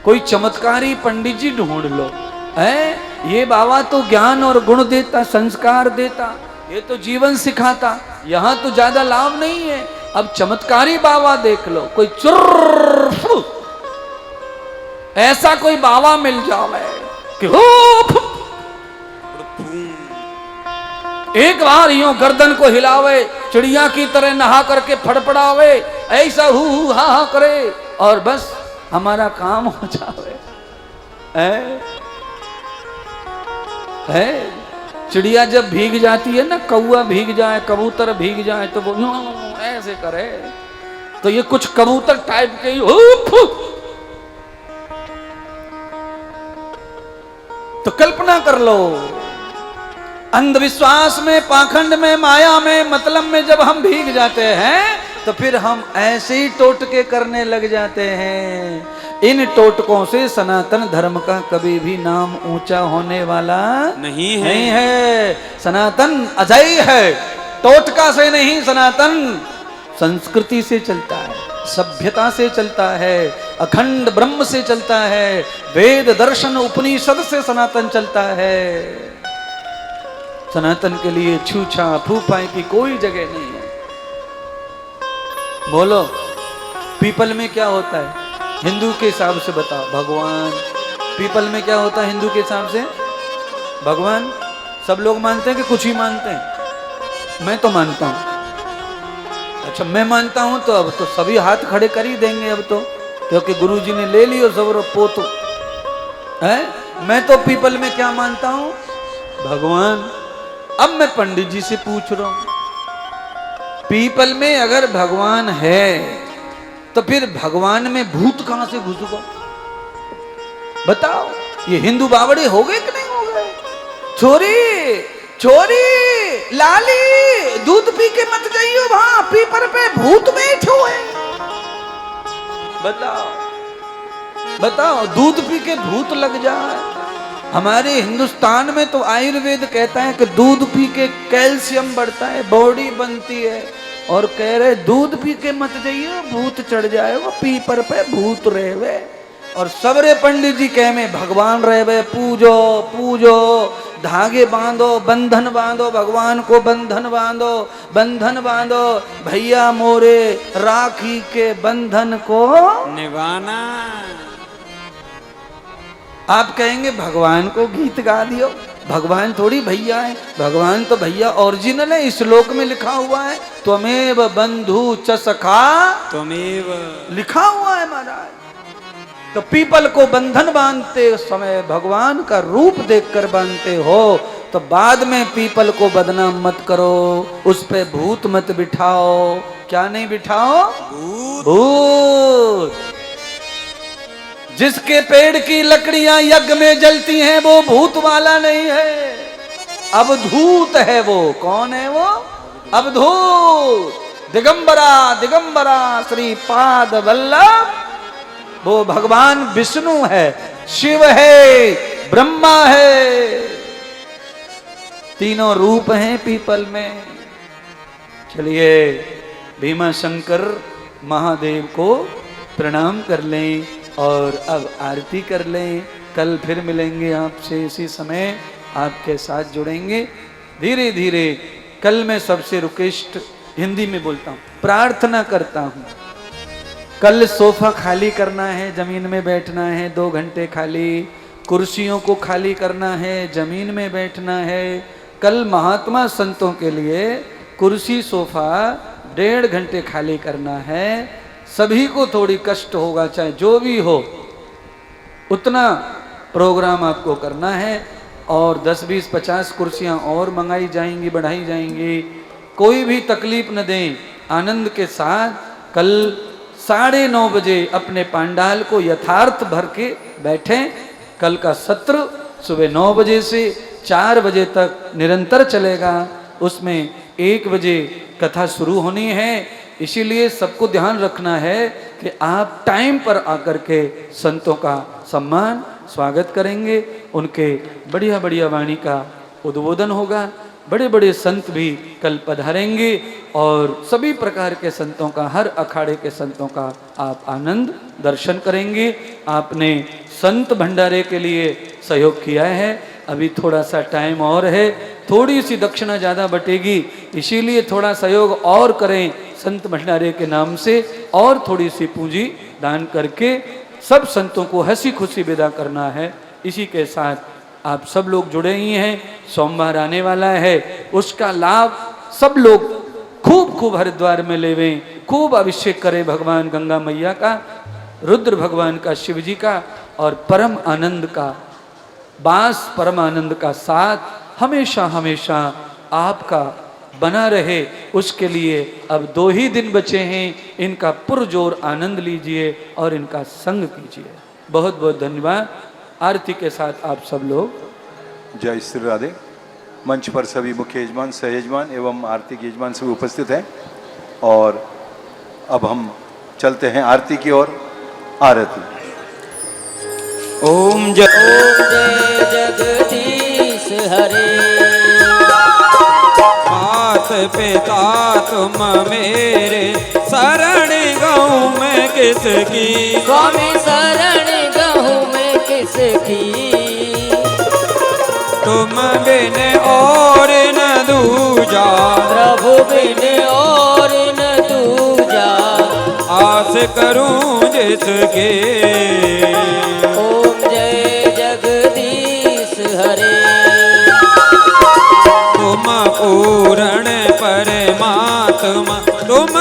कोई चमत्कारी पंडित जी ढूंढ लो, है ये बाबा तो ज्ञान और गुण देता, संस्कार देता, ये तो जीवन सिखाता। यहां तो ज्यादा लाभ नहीं है। अब चमत्कारी बाबा देख लो, कोई चुर्र ऐसा कोई बाबा मिल जावे कि हो एक बार यूं गर्दन को हिलावे, चिड़िया की तरह नहा करके फड़फड़ावे, ऐसा हु हा हा करे और बस हमारा काम हो जावे। है चिड़िया जब भीग जाती है ना, कौआ भीग जाए, कबूतर भीग जाए तो वो ऐसे करे। तो ये कुछ कबूतर टाइप के ही तो कल्पना कर लो, अंधविश्वास में, पाखंड में, माया में, मतलब में जब हम भीग जाते हैं तो फिर हम ऐसे ही टोटके करने लग जाते हैं। इन टोटकों से सनातन धर्म का कभी भी नाम ऊंचा होने वाला नहीं है। सनातन अजय है, टोटका से नहीं। सनातन संस्कृति से चलता है, सभ्यता से चलता है, अखंड ब्रह्म से चलता है, वेद दर्शन उपनिषद से सनातन चलता है। सनातन के लिए छूछा फूफाई की कोई जगह नहीं है। बोलो, पीपल में क्या होता है हिंदू के हिसाब से? बताओ भगवान। पीपल में क्या होता है हिंदू के हिसाब से? भगवान। सब लोग मानते हैं कि कुछ ही मानते हैं? मैं तो मानता हूं। अच्छा, मैं मानता हूं तो अब तो सभी हाथ खड़े कर ही देंगे अब तो, क्योंकि गुरुजी ने ले लियो जबर पोतो है। मैं तो पीपल में क्या मानता हूं? भगवान। अब मैं पंडित जी से पूछ रहा हूं, पीपल में अगर भगवान है तो फिर भगवान में भूत कहां से घुस गए? बताओ। ये हिंदू बावड़े हो गए कि नहीं हो गए? छोरी छोरी लाली, दूध पी के मत जाइयो, वहां पीपर पे भूत बैठे हुए। बताओ बताओ, दूध पी के भूत लग जाए। हमारे हिंदुस्तान में तो आयुर्वेद कहता है कि दूध पी के कैल्शियम बढ़ता है, बॉडी बनती है, और कह रहे दूध पी के मत जाइए, भूत चढ़ जाएगा, पीपर पे भूत रहे। और सबरे पंडित जी कह में भगवान रहे बे पूजो पूजो, धागे बांधो, बंधन बांधो, भगवान को बंधन बांधो, बंधन बांधो, भैया मोरे राखी के बंधन को निभाना। आप कहेंगे भगवान को गीत गा दियो, भगवान थोड़ी भैया है, भगवान तो भैया ओरिजिनल है, इस श्लोक में लिखा हुआ है त्वमेव बंधु च सखा, त्वमेव लिखा हुआ है महाराज। तो पीपल को बंधन बांधते समय भगवान का रूप देखकर बांधते हो, तो बाद में पीपल को बदनाम मत करो, उस पे भूत मत बिठाओ। क्या नहीं बिठाओ? भूत। जिसके पेड़ की लकड़ियां यज्ञ में जलती हैं वो भूत वाला नहीं है, अवधूत है वो। कौन है वो? अवधूत। दिगंबरा दिगंबरा श्री पाद वल्लभ, वो भगवान विष्णु है, शिव है, ब्रह्मा है, तीनों रूप हैं पीपल में। चलिए भीमा शंकर महादेव को प्रणाम कर लें और अब आरती कर लें। कल फिर मिलेंगे आपसे इसी समय, आपके साथ जुड़ेंगे धीरे धीरे। कल मैं सबसे रिक्वेस्ट हिंदी में बोलता हूँ, प्रार्थना करता हूँ, कल सोफा खाली करना है, जमीन में बैठना है 2 घंटे खाली, कुर्सियों को खाली करना है, जमीन में बैठना है। कल महात्मा संतों के लिए कुर्सी सोफा 1.5 घंटे खाली करना है। सभी को थोड़ी कष्ट होगा, चाहे जो भी हो, उतना प्रोग्राम आपको करना है। और 10, 20, 50 कुर्सियां और मंगाई जाएंगी, बढ़ाई जाएंगी। कोई भी तकलीफ न दें, आनंद के साथ कल 9:30 बजे अपने पंडाल को यथार्थ भर के बैठें। कल का सत्र सुबह 9 बजे से 4 बजे तक निरंतर चलेगा। उसमें 1 बजे कथा शुरू होनी है, इसीलिए सबको ध्यान रखना है कि आप टाइम पर आकर के संतों का सम्मान स्वागत करेंगे। उनके बढ़िया बढ़िया वाणी का उद्बोधन होगा, बड़े बड़े संत भी कल पधारेंगे और सभी प्रकार के संतों का, हर अखाड़े के संतों का आप आनंद दर्शन करेंगे। आपने संत भंडारे के लिए सहयोग किया है, अभी थोड़ा सा टाइम और है, थोड़ी सी दक्षिणा ज़्यादा बटेगी, इसीलिए थोड़ा सहयोग और करें संत भंडारे के नाम से, और थोड़ी सी पूंजी दान करके सब संतों को हंसी खुशी विदा करना है। इसी के साथ आप सब लोग जुड़े ही हैं, सोमवार आने वाला है, उसका लाभ सब लोग खूब खूब हरिद्वार में लेवें, खूब अभिषेक करें भगवान गंगा मैया का, रुद्र भगवान का, शिव जी का, और परम आनंद का बास, परम आनंद का साथ हमेशा हमेशा आपका बना रहे। उसके लिए अब 2 ही दिन बचे हैं, इनका पुरजोर आनंद लीजिए और इनका संग कीजिए। बहुत बहुत धन्यवाद। आरती के साथ आप सब लोग। जय श्री राधे। मंच पर सभी मुख्य यजमान, सहयजमान एवं आरती के यजमान सभी उपस्थित हैं और अब हम चलते हैं आरती की ओर। आरती। ओम जय जगदीश हरे। मात पिता तुम मेरे, शरण गहूँ मैं किसकी, स्वामी शरण गहूँ मैं किसकी, तुम बिन और न दूजा, प्रभु बिन और न दूजा, आस करूं जिसके। ओम जय जगदीश हरे। तुम पूर्ण परमात्मा, तुम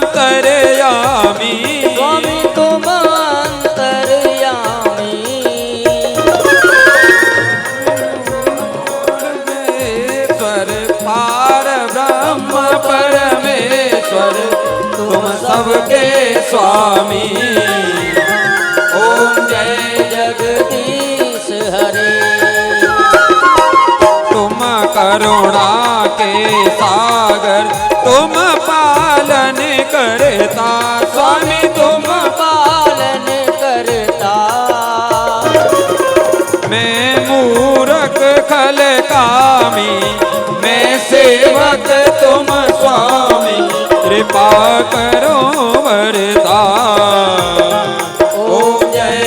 अंतर्यामी, स्वामी तुम अंतर्यामी, परमेश्वर पार ब्रह्म परमेश्वर, तुम सबके स्वामी। ओम जय जगदीश हरे। तुम करुणा के सागर, तुम पालन करता, स्वामी तुम पालन करता, मैं मूरख खल कामी, मैं सेवक तुम स्वामी, कृपा करो वरदान। ओम जय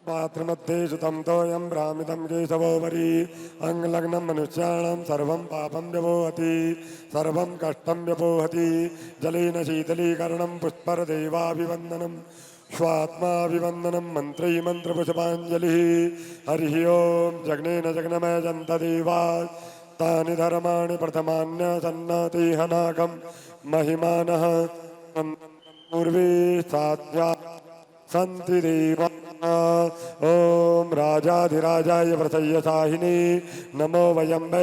पात्रमध्ये सुतं तोयं भ्रामितं केशवोपरि अङ्गलग्नं मनुष्याणां सर्वं पापं व्यपोहति सर्वं कष्टं व्यपोहति जलेन शीतलीकरणं पुष्परदेवाभिवन्दनं स्वात्माभिवन्दनं मन्त्री मन्त्रपुष्पाञ्जलिः हरिः ओं जग्नेन जग्नमय जन्तदेवा तानि धर्माणि प्रथमान्यसन्नतिह नागं महिमानः पूर्वे साध्या सन्ति देवा ॐ राजाधिराजाय प्रसय्य साहिने नमो वयं वै